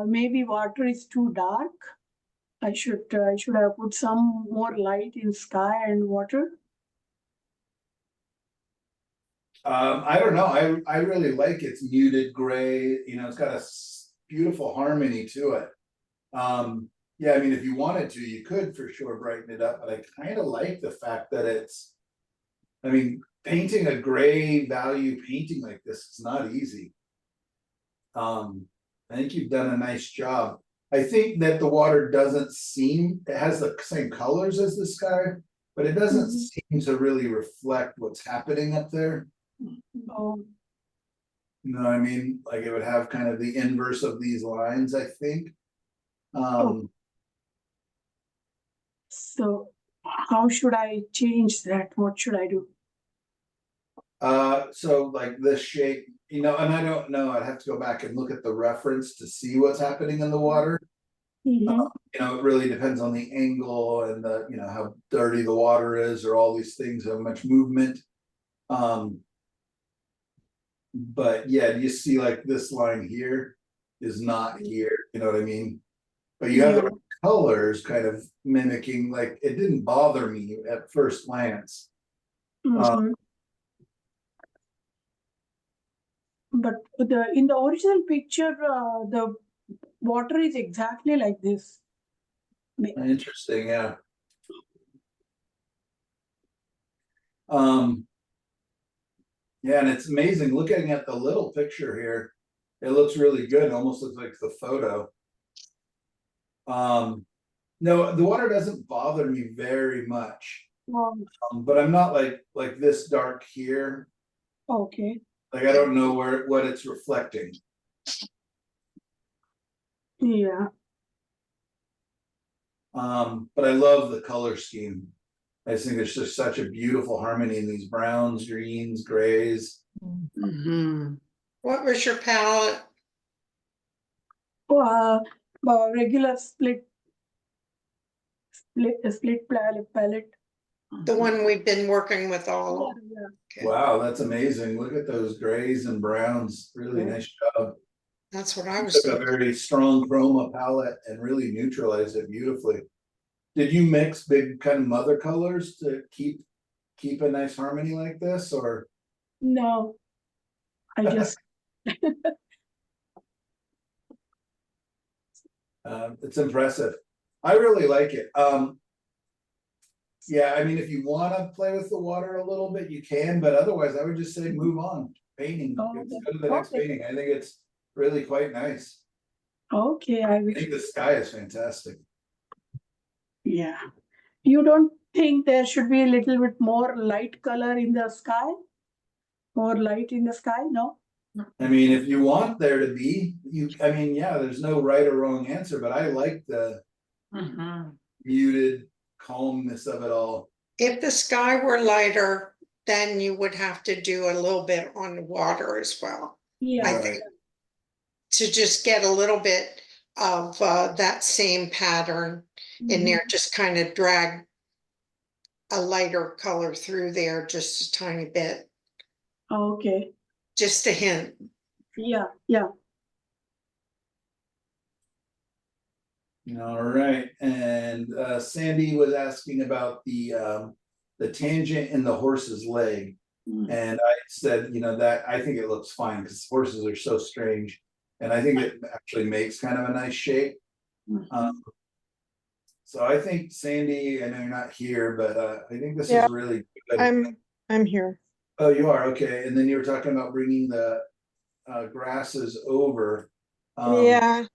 Speaker 11: Maybe water is too dark. I should have put some more light in sky and water.
Speaker 1: I don't know. I really like its muted gray. It's got a beautiful harmony to it. Yeah, I mean, if you wanted to, you could for sure brighten it up, but I kind of like the fact that it's, I mean, painting a gray value painting like this is not easy. I think you've done a nice job. I think that the water doesn't seem, it has the same colors as the sky, but it doesn't seem to really reflect what's happening up there.
Speaker 11: Oh,
Speaker 1: You know what I mean? Like it would have kind of the inverse of these lines, I think.
Speaker 11: so how should I change that? What should I do?
Speaker 1: So like this shape, and I don't know, I'd have to go back and look at the reference to see what's happening in the water. It really depends on the angle and the, how dirty the water is, or all these things, how much movement. But yeah, do you see like this line here? is not here, you know what I mean? But you have the colors kind of mimicking, like, it didn't bother me at first glance.
Speaker 11: Mhm. But in the original picture, the water is exactly like this.
Speaker 1: Interesting, yeah. Yeah, and it's amazing looking at the little picture here. It looks really good. It almost looks like the photo. No, the water doesn't bother me very much. But I'm not like this dark here.
Speaker 11: Okay.
Speaker 1: Like, I don't know what it's reflecting.
Speaker 11: Yeah.
Speaker 1: But I love the color scheme. I just think there's just such a beautiful harmony in these browns, greens, grays.
Speaker 6: Mhm.
Speaker 2: What was your palette?
Speaker 11: Regular split palette.
Speaker 2: The one we've been working with all
Speaker 11: Yeah,
Speaker 2: along.
Speaker 11: yeah.
Speaker 2: Okay.
Speaker 1: Wow, that's amazing. Look at those grays and browns. Really nice job.
Speaker 2: That's what I was
Speaker 1: Took a
Speaker 2: thinking.
Speaker 1: very strong chroma palette and really neutralized it beautifully. Did you mix big kind of mother colors to keep a nice harmony like this, or?
Speaker 11: No, I just
Speaker 1: It's impressive. I really like it. Yeah, I mean, if you want to play with the water a little bit, you can, but otherwise I would just say move on. Painting. Let's go to the next painting. I think it's really quite nice.
Speaker 11: okay. I
Speaker 1: I
Speaker 11: wish.
Speaker 1: think the sky is fantastic.
Speaker 11: Yeah. You don't think there should be a little bit more light color in the sky? More light in the sky? No?
Speaker 1: I mean, if you want there to be, I mean, yeah, there's no right or wrong answer, but I like the muted calmness of it all.
Speaker 2: If the sky were lighter, then you would have to do a little bit on the water as well.
Speaker 11: Yeah.
Speaker 2: I
Speaker 1: Right.
Speaker 2: think. To just get a little bit of that same pattern in there, just kind of drag a lighter color through there just a tiny bit,
Speaker 11: Okay.
Speaker 2: just a hint.
Speaker 11: Yeah. Yeah.
Speaker 1: All right, and Sandy was asking about the tangent in the horse's leg. And I said, that I think it looks fine because horses are so strange. And I think it actually makes kind of a nice shape. So I think Sandy, I know you're not here, but I think this is really good.
Speaker 12: I'm here.
Speaker 1: Oh, you are, okay. And then you were talking about bringing the grasses over.
Speaker 12: Yeah,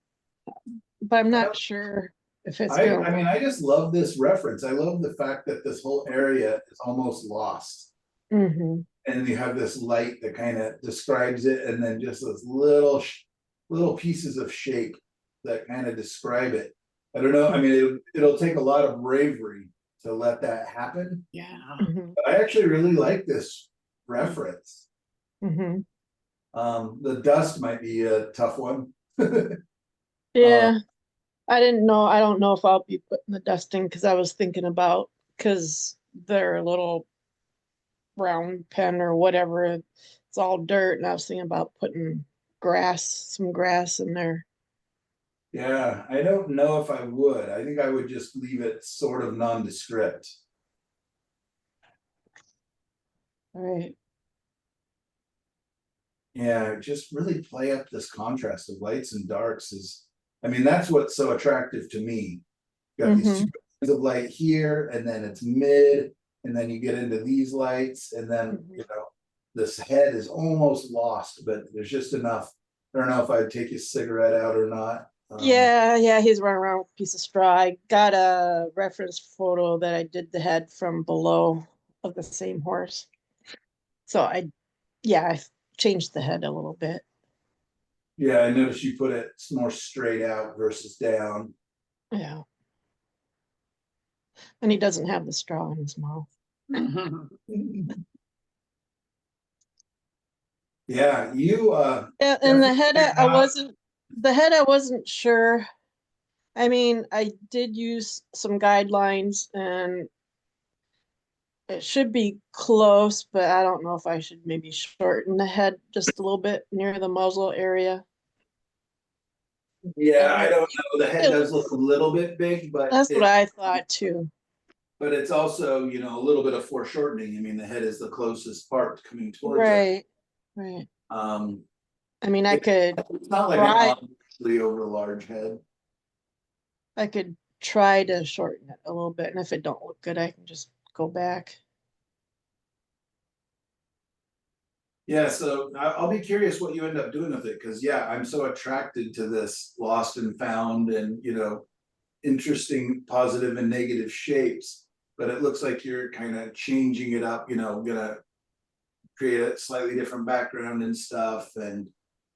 Speaker 12: but I'm
Speaker 1: I
Speaker 12: not
Speaker 1: don't-
Speaker 12: sure if it's
Speaker 1: I
Speaker 12: gonna.
Speaker 1: mean, I just love this reference. I love the fact that this whole area is almost lost.
Speaker 12: Mhm.
Speaker 1: And you have this light that kind of describes it, and then just those little pieces of shape that kind of describe it. I don't know, I mean, it'll take a lot of bravery to let that happen,
Speaker 6: Yeah.
Speaker 12: Mhm.
Speaker 1: but I actually really like this reference.
Speaker 12: Mhm.
Speaker 1: The dust might be a tough one.
Speaker 12: Yeah, I didn't know. I don't know if I'll be putting the dusting because I was thinking about because their little brown pen or whatever, it's all dirt, and I was thinking about putting some grass in there.
Speaker 1: Yeah, I don't know if I would. I think I would just leave it sort of nondescript.
Speaker 12: All right.
Speaker 1: Yeah, just really play up this contrast of lights and darks I mean, that's what's so attractive to me. You got these two kinds of light here, and then it's mid, and then you get into these lights, and then, this head is almost lost, but there's just enough. I don't know if I'd take his cigarette out or not.
Speaker 12: Yeah, he's running around with a piece of straw. I got a reference photo that I did the head from below of the same horse. So I changed the head a little bit.
Speaker 1: Yeah, I noticed you put it more straight out versus down.
Speaker 12: Yeah. And he doesn't have the straw in his mouth.
Speaker 1: Yeah,
Speaker 12: Yeah, and the head
Speaker 1: definitely
Speaker 12: I wasn't sure. I mean, I did use some guidelines and it should be close, but I don't know if I should maybe shorten the head just a little bit near the muzzle area.
Speaker 1: Yeah, I don't know. The head does look a little bit big, but
Speaker 12: That's what I thought too.
Speaker 1: but it's also, you know, a little bit of foreshortening. I mean, the head is the closest part coming towards it.
Speaker 12: Right, right.
Speaker 1: Um,
Speaker 12: I mean, I could
Speaker 1: it's not like
Speaker 12: try,
Speaker 1: an obviously over large head.
Speaker 12: I could try to shorten it a little bit, and if it don't look good, I can just go back.
Speaker 1: Yeah, so I'll be curious what you end up doing with it, because yeah, I'm so attracted to this lost and found and, you know, interesting positive and negative shapes. But it looks like you're kind of changing it up, you know, gonna create a slightly different background and stuff, and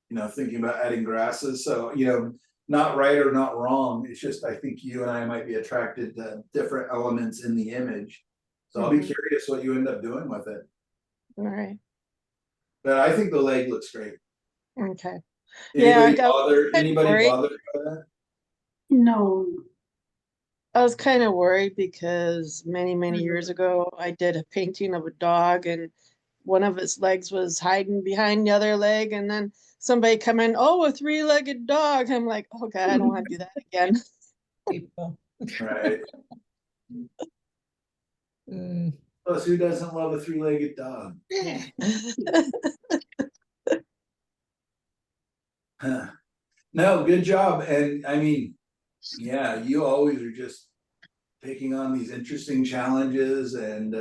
Speaker 1: you know, thinking about adding grasses. So, you know, not right or not wrong. It's just I think you and I might be attracted to different elements in the image. So I'll be curious what you end up doing with it.
Speaker 12: All right,
Speaker 1: But I think the leg looks great.
Speaker 12: okay.
Speaker 1: Anybody
Speaker 12: Yeah,
Speaker 1: anybody
Speaker 12: worried.
Speaker 1: bothered by that?
Speaker 11: No.
Speaker 12: I was kind of worried because many years ago, I did a painting of a dog and one of its legs was hiding behind the other leg. And then somebody come in, oh, a three-legged dog. I'm like, oh God, I don't want to do that again.
Speaker 4: People.
Speaker 1: Right.
Speaker 4: Mm.
Speaker 1: Plus, who doesn't love a three-legged dog? Huh. No, good job. And I mean, yeah, you always are just taking on these interesting challenges, and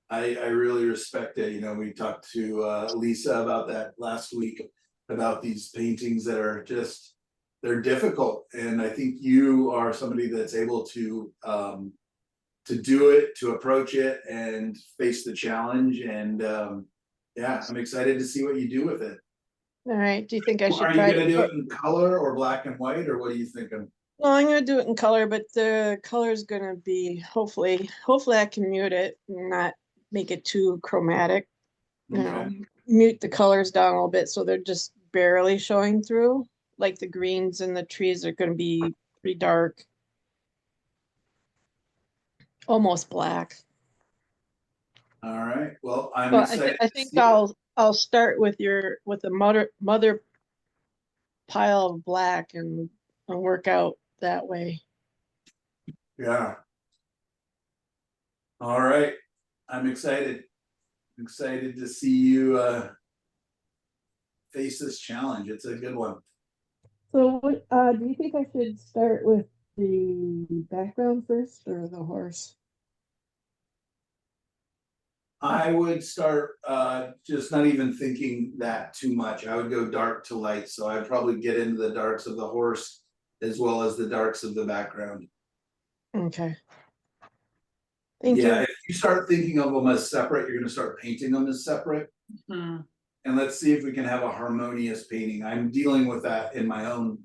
Speaker 1: I really respect it. You know, we talked to Lisa about that last week, about these paintings that are just, they're difficult. And I think you are somebody that's able to do it, to approach it and face the challenge. And yeah, I'm excited to see what you do with it.
Speaker 12: All right, do you think I should
Speaker 1: Are you
Speaker 12: try
Speaker 1: gonna
Speaker 12: to
Speaker 1: do it in color or black and white, or what are you thinking?
Speaker 12: Well, I'm gonna do it in color, but the color is gonna be hopefully I can mute it and not make it too chromatic. You know,
Speaker 1: Okay.
Speaker 12: mute the colors down a little bit so they're just barely showing through. Like the greens and the trees are gonna be pretty dark. Almost black.
Speaker 1: All right, well, I'm
Speaker 12: Well,
Speaker 1: excited
Speaker 12: I
Speaker 1: to
Speaker 12: think
Speaker 1: see it.
Speaker 12: I'll start with the mother pile of black and work out that way.
Speaker 1: Yeah. All right, I'm excited. Excited to see you face this challenge. It's a good one.
Speaker 12: So what do you think I should start with the background first or the horse?
Speaker 1: I would start just not even thinking that too much. I would go dark to light. So I'd probably get into the darks of the horse as well as the darks of the background.
Speaker 12: Okay. Thank
Speaker 1: Yeah,
Speaker 12: you.
Speaker 1: if you start thinking of them as separate, you're gonna start painting them as separate. And let's see if we can have a harmonious painting. I'm dealing with that in my own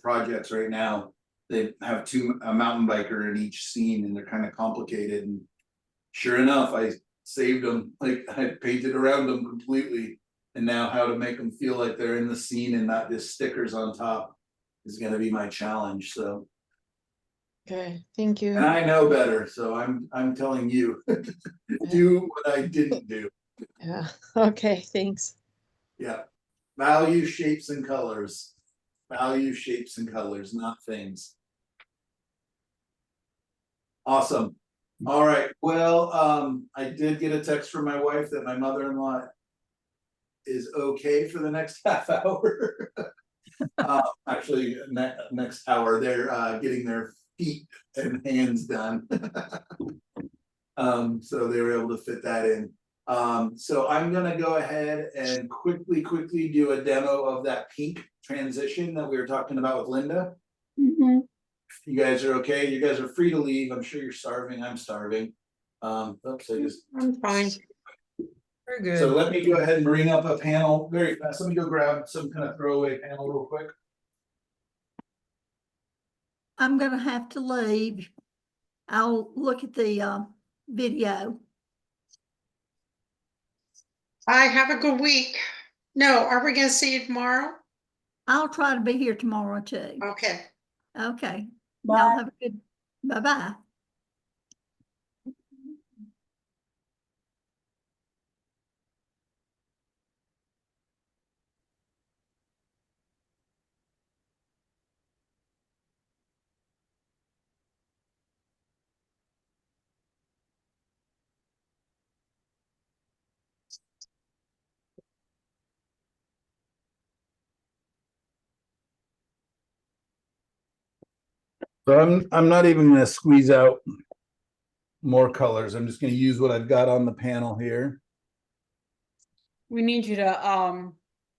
Speaker 1: projects right now. They have a mountain biker in each scene, and they're kind of complicated. And sure enough, I saved them. Like I painted around them completely. And now how to make them feel like they're in the scene and not just stickers on top is gonna be my challenge. So,
Speaker 12: Okay, thank you.
Speaker 1: and I know better, so I'm telling you, do what I didn't do.
Speaker 12: Yeah, okay, thanks.
Speaker 1: Yeah, value shapes and colors. Value shapes and colors, not things. Awesome. All right, well, I did get a text from my wife that my mother-in-law is okay for the next half hour. Actually, next hour, they're getting their feet and hands done. So they were able to fit that in. So I'm gonna go ahead and quickly do a demo of that pink transition that we were talking about with Linda. If you guys are okay, you guys are free to leave. I'm sure you're starving. I'm starving. Oops,
Speaker 2: I'm fine.
Speaker 4: Very good.
Speaker 1: So let me go ahead and bring up a panel very fast. Let me go grab some kind of throwaway panel real quick.
Speaker 10: I'm gonna have to leave. I'll look at the video.
Speaker 2: Bye, have a good week. No, are we gonna see you tomorrow?
Speaker 10: I'll try to be here tomorrow too.
Speaker 2: Okay.
Speaker 10: Okay.
Speaker 11: Bye.
Speaker 10: Y'all have a good, bye-bye.
Speaker 1: So I'm not even gonna squeeze out more colors. I'm just gonna use what I've got on the panel here.
Speaker 6: We need you to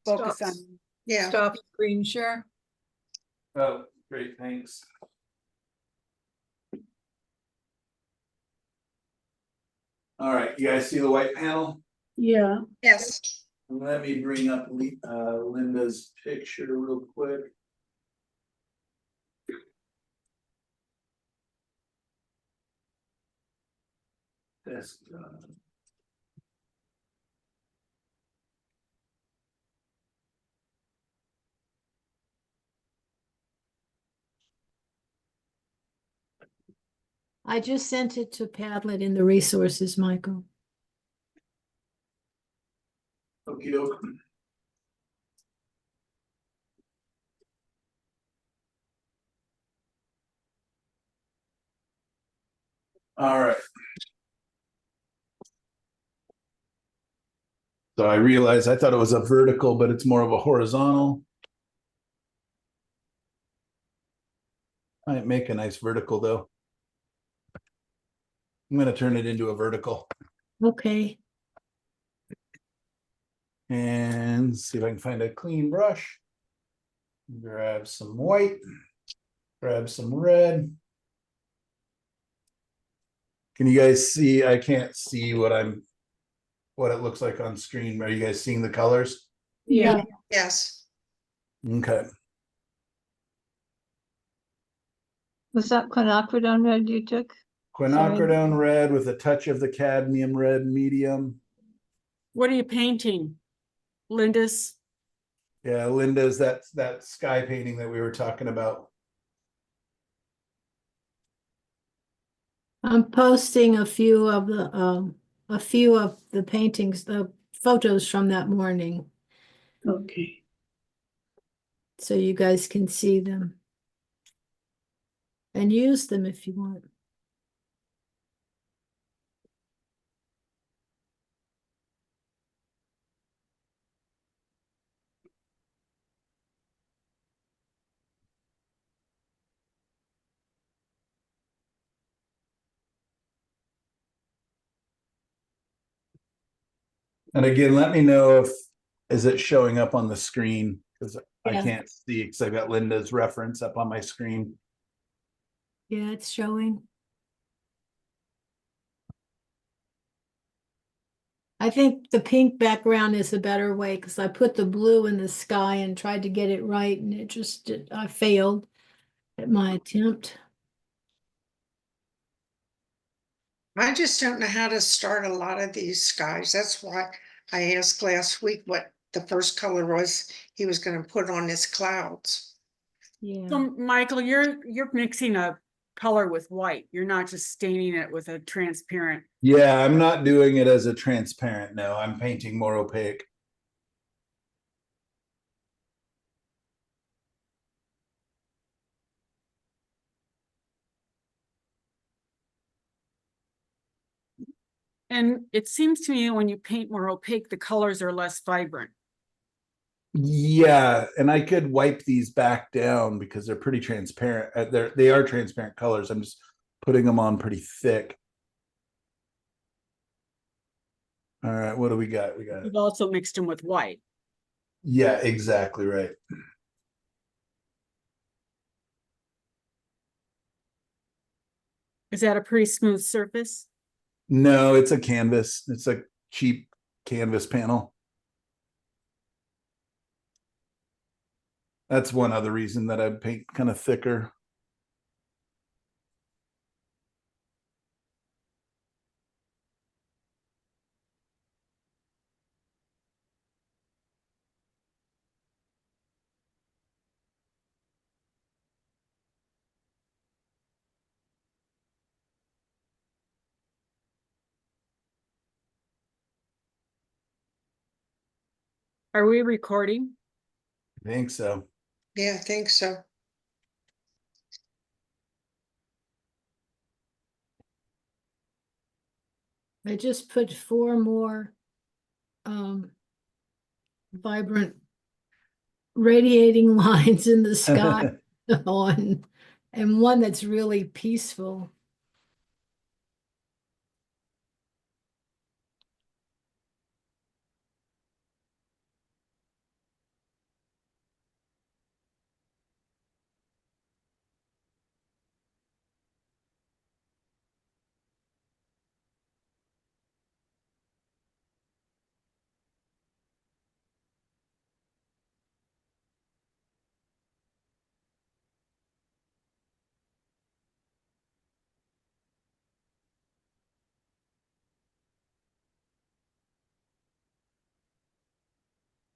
Speaker 6: focus
Speaker 4: Stop.
Speaker 6: on,
Speaker 2: Yeah,
Speaker 4: Stop screen share.
Speaker 1: Oh, great, thanks. All right, you guys see the white panel?
Speaker 11: Yeah.
Speaker 2: yes.
Speaker 1: Let me bring up Linda's picture real quick. That's
Speaker 9: I just sent it to Padlet in the resources, Michael.
Speaker 1: okie doke. All right. So I realized I thought it was a vertical, but it's more of a horizontal. Might make a nice vertical though. I'm gonna turn it into a vertical
Speaker 9: Okay.
Speaker 1: and see if I can find a clean brush. Grab some white, grab some red. Can you guys see? I can't see what it looks like on screen. Are you guys seeing the colors?
Speaker 11: Yeah.
Speaker 2: Yes.
Speaker 1: Okay.
Speaker 7: Was that quinacridone red you took?
Speaker 1: Quinacridone red with a touch of the cadmium red medium.
Speaker 6: what are you painting? Linda's?
Speaker 1: Yeah, Linda's that sky painting that we were talking about.
Speaker 9: I'm posting a few of the paintings, the photos from that morning,
Speaker 11: Okay.
Speaker 9: so you guys can see them. And use them if you want.
Speaker 1: And again, let me know if is it showing up on the screen because I
Speaker 9: Yeah.
Speaker 1: can't see because I've got Linda's reference up on my screen.
Speaker 9: Yeah, it's showing. I think the pink background is a better way because I put the blue in the sky and tried to get it right, and I failed at my attempt.
Speaker 2: I just don't know how to start a lot of these skies. That's why I asked last week what the first color was he was gonna put on his clouds.
Speaker 9: Yeah.
Speaker 6: So Michael, you're mixing a color with white. You're not just staining it with a transparent.
Speaker 1: Yeah, I'm not doing it as a transparent. No, I'm painting more opaque.
Speaker 6: And it seems to me when you paint more opaque, the colors are less vibrant.
Speaker 1: Yeah, and I could wipe these back down because they're pretty transparent. They are transparent colors. I'm just putting them on pretty thick. All right, what do we got? We got
Speaker 6: You've also mixed them with white.
Speaker 1: yeah, exactly right.
Speaker 6: Is that a pretty smooth surface?
Speaker 1: No, it's a canvas. It's a cheap canvas panel. That's one other reason that I paint kind of thicker.
Speaker 6: Are we recording?
Speaker 1: I think so.
Speaker 2: Yeah, I think so.
Speaker 9: I just put 4 more vibrant radiating lines in the sky on and one that's really peaceful.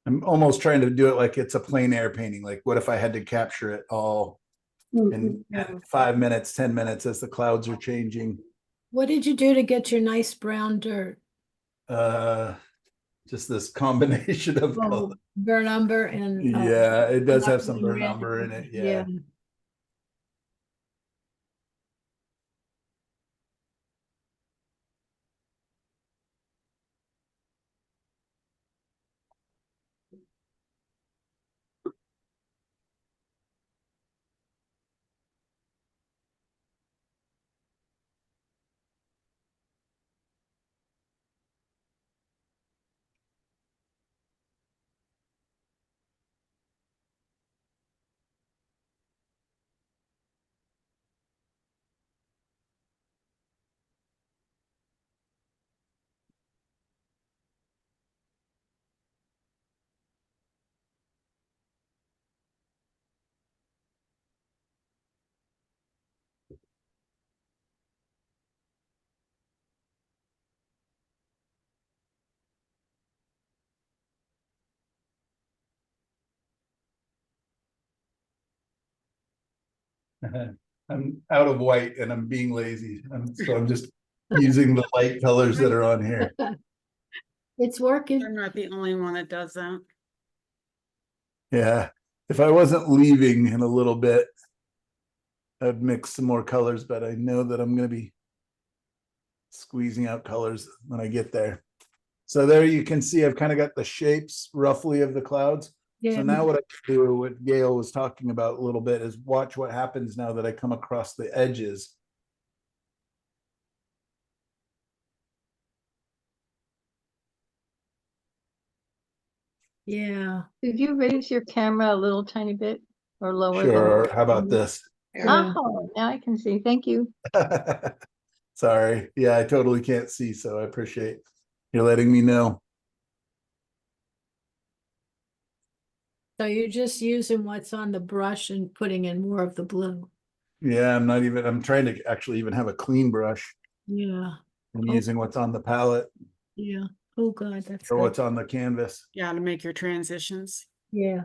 Speaker 1: I'm almost trying to do it like it's a plein air painting. Like, what if I had to capture it all in 5 minutes, 10 minutes as the clouds are changing?
Speaker 9: What did you do to get your nice brown dirt?
Speaker 1: Uh, just this combination of color.
Speaker 9: Oh, burnt umber and
Speaker 1: Yeah, it does have
Speaker 9: black
Speaker 1: some
Speaker 9: and
Speaker 1: burnt
Speaker 9: red.
Speaker 1: umber in it. Yeah. I'm out of white and I'm being lazy. So I'm just using the light colors that are on here.
Speaker 9: It's working.
Speaker 6: You're not the only one that does that.
Speaker 1: Yeah. If I wasn't leaving in a little bit, I'd mix some more colors, but I know that I'm going to be squeezing out colors when I get there. So there you can see I've kind of got the shapes roughly of the clouds.
Speaker 9: Yeah.
Speaker 1: So now what I do, what Gail was talking about a little bit, is watch what happens now that I come across the edges.
Speaker 9: Yeah.
Speaker 7: Did you raise your camera a little tiny bit or lower?
Speaker 1: Sure. How about this?
Speaker 9: Yeah.
Speaker 7: Oh, now I can see. Thank you.
Speaker 1: Sorry. Yeah, I totally can't see, so I appreciate you letting me know.
Speaker 9: So you're just using what's on the brush and putting in more of the blue.
Speaker 1: Yeah, I'm trying to actually even have a clean brush.
Speaker 9: Yeah.
Speaker 1: I'm
Speaker 9: Oh.
Speaker 1: using what's on the palette
Speaker 9: Yeah. Oh God, that's
Speaker 1: or
Speaker 9: good.
Speaker 1: what's on the canvas.
Speaker 6: Yeah, to make your transitions.
Speaker 9: Yeah.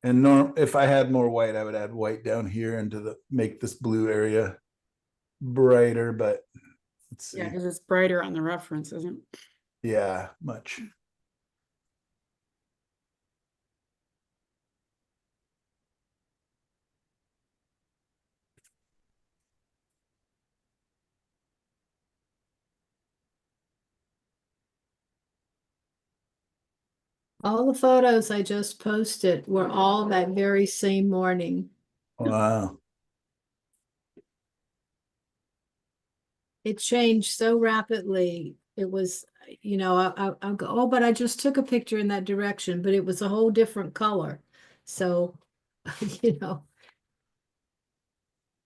Speaker 1: And if I had more white, I would add white down here into make this blue area brighter, but let's see.
Speaker 6: Yeah, because it's brighter on the reference, isn't it?
Speaker 1: Yeah, much.
Speaker 9: All the photos I just posted were all that very same morning.
Speaker 1: Wow.
Speaker 9: It changed so rapidly. It was, I'll go, oh, but I just took a picture in that direction, but it was a whole different color. So, you know.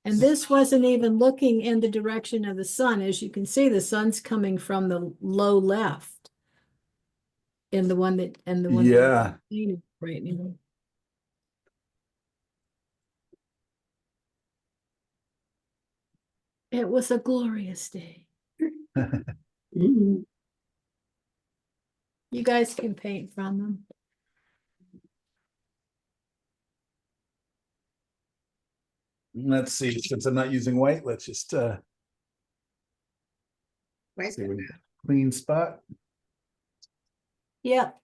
Speaker 9: And this wasn't even looking in the direction of the sun. As you can see, the sun's coming from the low left in the one that, and the one
Speaker 1: Yeah.
Speaker 9: that right now. It was a glorious day. You guys can paint from them.
Speaker 1: Let's see, since I'm not using white, let's just see, clean spot.
Speaker 9: Yep.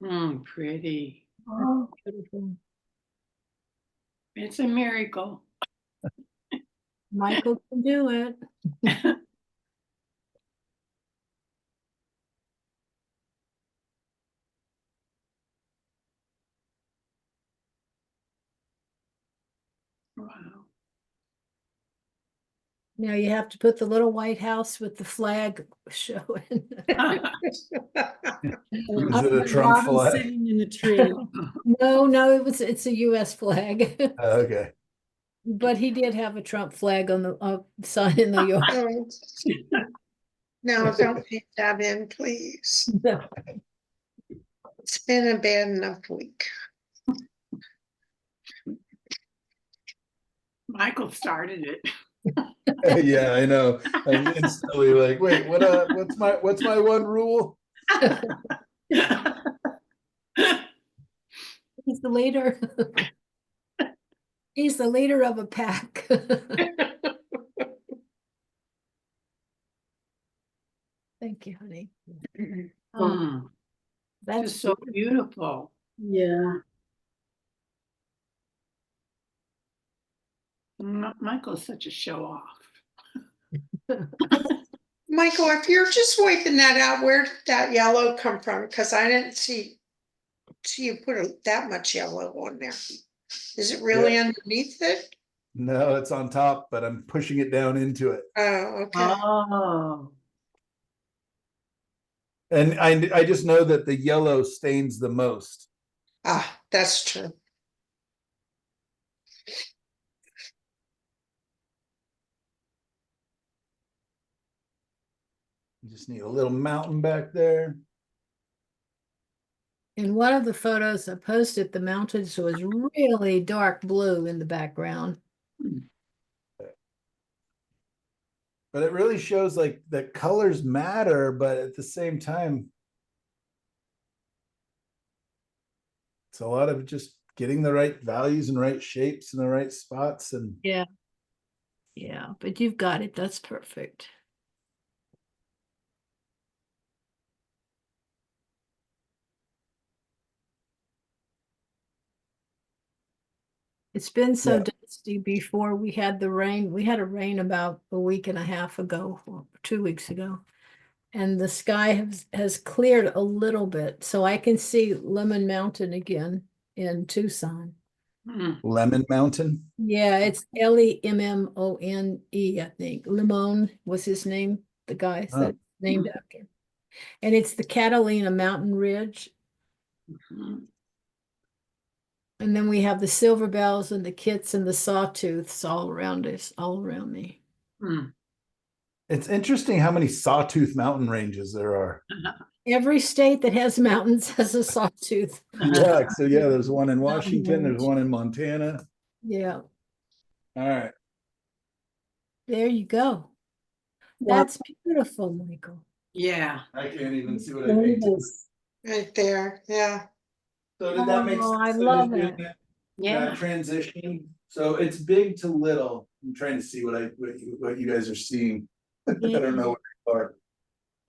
Speaker 5: Pretty.
Speaker 9: Oh, beautiful.
Speaker 5: It's a miracle.
Speaker 9: Michael can do it.
Speaker 5: Wow.
Speaker 9: Now you have to put the little White House with the flag showing.
Speaker 1: Is
Speaker 9: Up
Speaker 1: it a
Speaker 9: the
Speaker 1: Trump
Speaker 6: Robin
Speaker 1: flag?
Speaker 6: sitting in the tree.
Speaker 9: No, it's a US flag.
Speaker 1: Okay.
Speaker 9: But he did have a Trump flag on the sign in New York.
Speaker 2: Oh. No, don't paint that in, please. It's been a bad enough week.
Speaker 5: Michael started it.
Speaker 1: Yeah, I know. I'm instantly like, wait, what's my one rule?
Speaker 9: He's the leader. He's the leader of a pack. Thank you, honey. That's
Speaker 5: Just so beautiful.
Speaker 12: Yeah.
Speaker 5: Michael's such a show off.
Speaker 2: Michael, if you're just wiping that out, where did that yellow come from? Because I didn't see you put that much yellow on there. Is it really underneath it?
Speaker 1: No, it's on top, but I'm pushing it down into it.
Speaker 2: Oh, okay.
Speaker 5: Oh.
Speaker 1: And I just know that the yellow stains the most.
Speaker 2: Ah, that's true.
Speaker 1: You just need a little mountain back there.
Speaker 9: in one of the photos I posted, the mountains was really dark blue in the background.
Speaker 1: But it really shows like that colors matter, but at the same time, it's a lot of just getting the right values and right shapes and the right spots. And
Speaker 9: Yeah, but you've got it. That's perfect. It's been so
Speaker 1: Yeah.
Speaker 9: dusty before we had the rain. We had a rain about a week and a half ago, or 2 weeks ago. And the sky has cleared a little bit, so I can see Lemon Mountain again in Tucson.
Speaker 1: Lemon Mountain.
Speaker 9: Yeah, it's Lemmone, I think. Limon was his name, the guy
Speaker 1: Oh.
Speaker 9: that's named after. And it's the Catalina Mountain Ridge. And then we have the silver bells and the kits and the sawtooths all around us, all around me.
Speaker 1: It's interesting how many sawtooth mountain ranges there are.
Speaker 9: Every state that has mountains has a sawtooth.
Speaker 1: Yeah, so yeah, there's one in Washington, there's one in Montana.
Speaker 9: Yeah,
Speaker 1: All right.
Speaker 9: there you go. That's beautiful, Michael.
Speaker 5: Yeah.
Speaker 1: I can't even see what I painted.
Speaker 2: Right there, yeah.
Speaker 1: So did that make sense?
Speaker 9: Oh, I
Speaker 1: just
Speaker 9: love
Speaker 1: doing
Speaker 9: it.
Speaker 1: that transition. So it's big to little. I'm trying to see what you guys are seeing. I don't know what they are.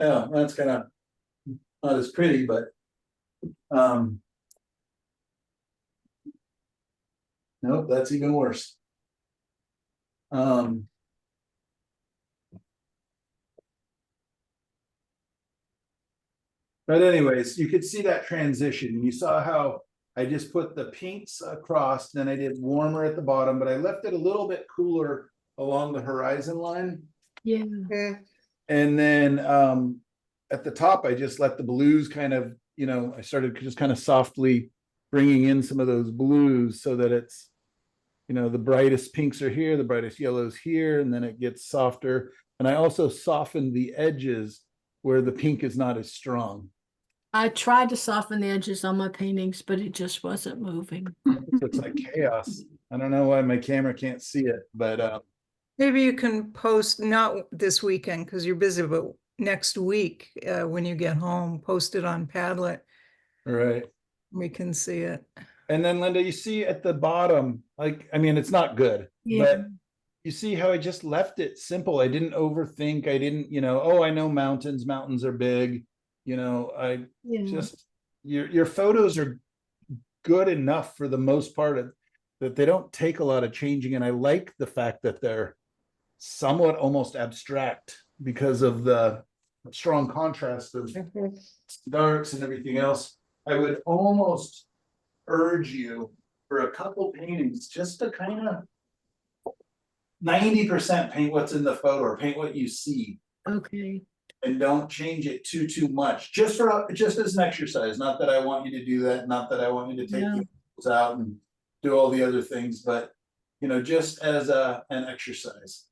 Speaker 1: Yeah, that's kind of not as pretty, but nope, that's even worse. But anyways, you could see that transition. You saw how I just put the pinks across, then I did warmer at the bottom, but I left it a little bit cooler along the horizon line.
Speaker 9: Yeah.
Speaker 1: And then at the top, I just let the blues kind of, I started just kind of softly bringing in some of those blues so that it's, the brightest pinks are here, the brightest yellows here, and then it gets softer. And I also softened the edges where the pink is not as strong.
Speaker 9: I tried to soften the edges on my paintings, but it just wasn't moving.
Speaker 1: It looks like chaos. I don't know why my camera can't see it, but
Speaker 4: Maybe you can post, not this weekend because you're busy, but next week when you get home, post it on Padlet.
Speaker 1: right.
Speaker 4: We can see it.
Speaker 1: And then Linda, you see at the bottom, it's not good, but you see how I just left it simple. I didn't overthink. I didn't, I know mountains are big. I just your photos are good enough for the most part that they don't take a lot of changing. And I like the fact that they're somewhat almost abstract because of the strong contrast of darks and everything else. I would almost urge you for a couple paintings just to kind of 90% paint what's in the photo or paint what you see.
Speaker 9: Okay.
Speaker 1: And don't change it too much, just as an exercise. Not that I want you to do that, not that I want you to take
Speaker 9: Yeah.
Speaker 1: things out and do all the other things, but just as an exercise.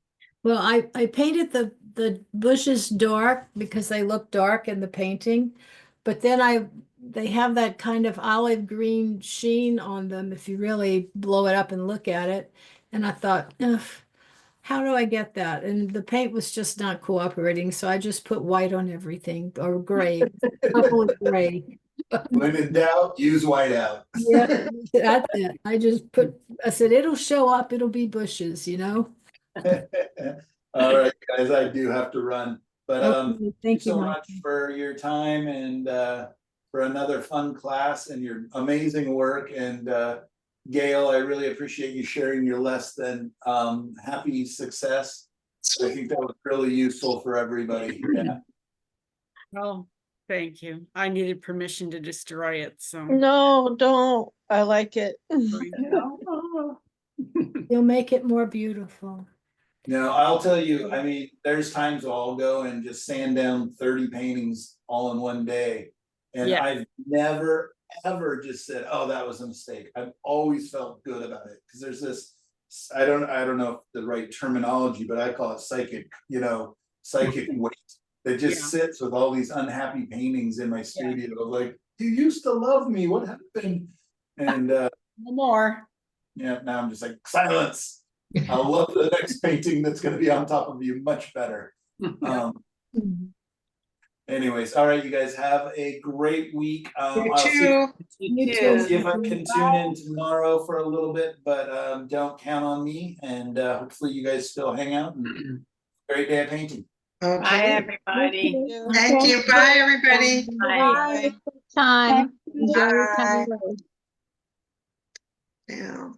Speaker 9: Well, I painted the bushes dark because they look dark in the painting, but then they have that kind of olive green sheen on them if you really blow it up and look at it. And I thought, ugh, how do I get that? And the paint was just not cooperating, so I just put white on everything, or gray, purple and gray.
Speaker 1: When in doubt, use white out.
Speaker 9: Yeah, that's it. I said, it'll show up, it'll be bushes,
Speaker 1: All right, guys, I do have to run, but
Speaker 9: Okay,
Speaker 1: thank you so
Speaker 9: Mike.
Speaker 1: much for your time and for another fun class and your amazing work. And Gail, I really appreciate you sharing your less than happy success. I think that was really useful for everybody. Yeah.
Speaker 6: Well, thank you. I needed permission to destroy it, so.
Speaker 12: No, don't. I like it.
Speaker 9: You'll make it more beautiful.
Speaker 1: No, I'll tell you, I mean, there's times I'll go and just sand down 30 paintings all in one day. And
Speaker 6: Yeah.
Speaker 1: I've never, ever just said, oh, that was a mistake. I've always felt good about it. Cause there's this, I don't know the right terminology, but I call it psychic weight that just sits with all these unhappy paintings in my studio. Like, you used to love me. What happened? And
Speaker 6: No more.
Speaker 1: yeah, now I'm just like, silence. I'll love the next painting that's going to be on top of you much better. Anyways, all right, you guys have a great week.
Speaker 2: You
Speaker 1: I'll
Speaker 2: too.
Speaker 1: see if I can tune in tomorrow for a little bit, but don't count on me. And hopefully you guys still hang out. And great day of painting.
Speaker 5: Bye,
Speaker 2: Okay.
Speaker 5: everybody.
Speaker 2: Thank you. Bye, everybody.
Speaker 5: Bye.
Speaker 7: Time. Enjoy your
Speaker 2: Bye.
Speaker 7: time away.
Speaker 2: Yeah.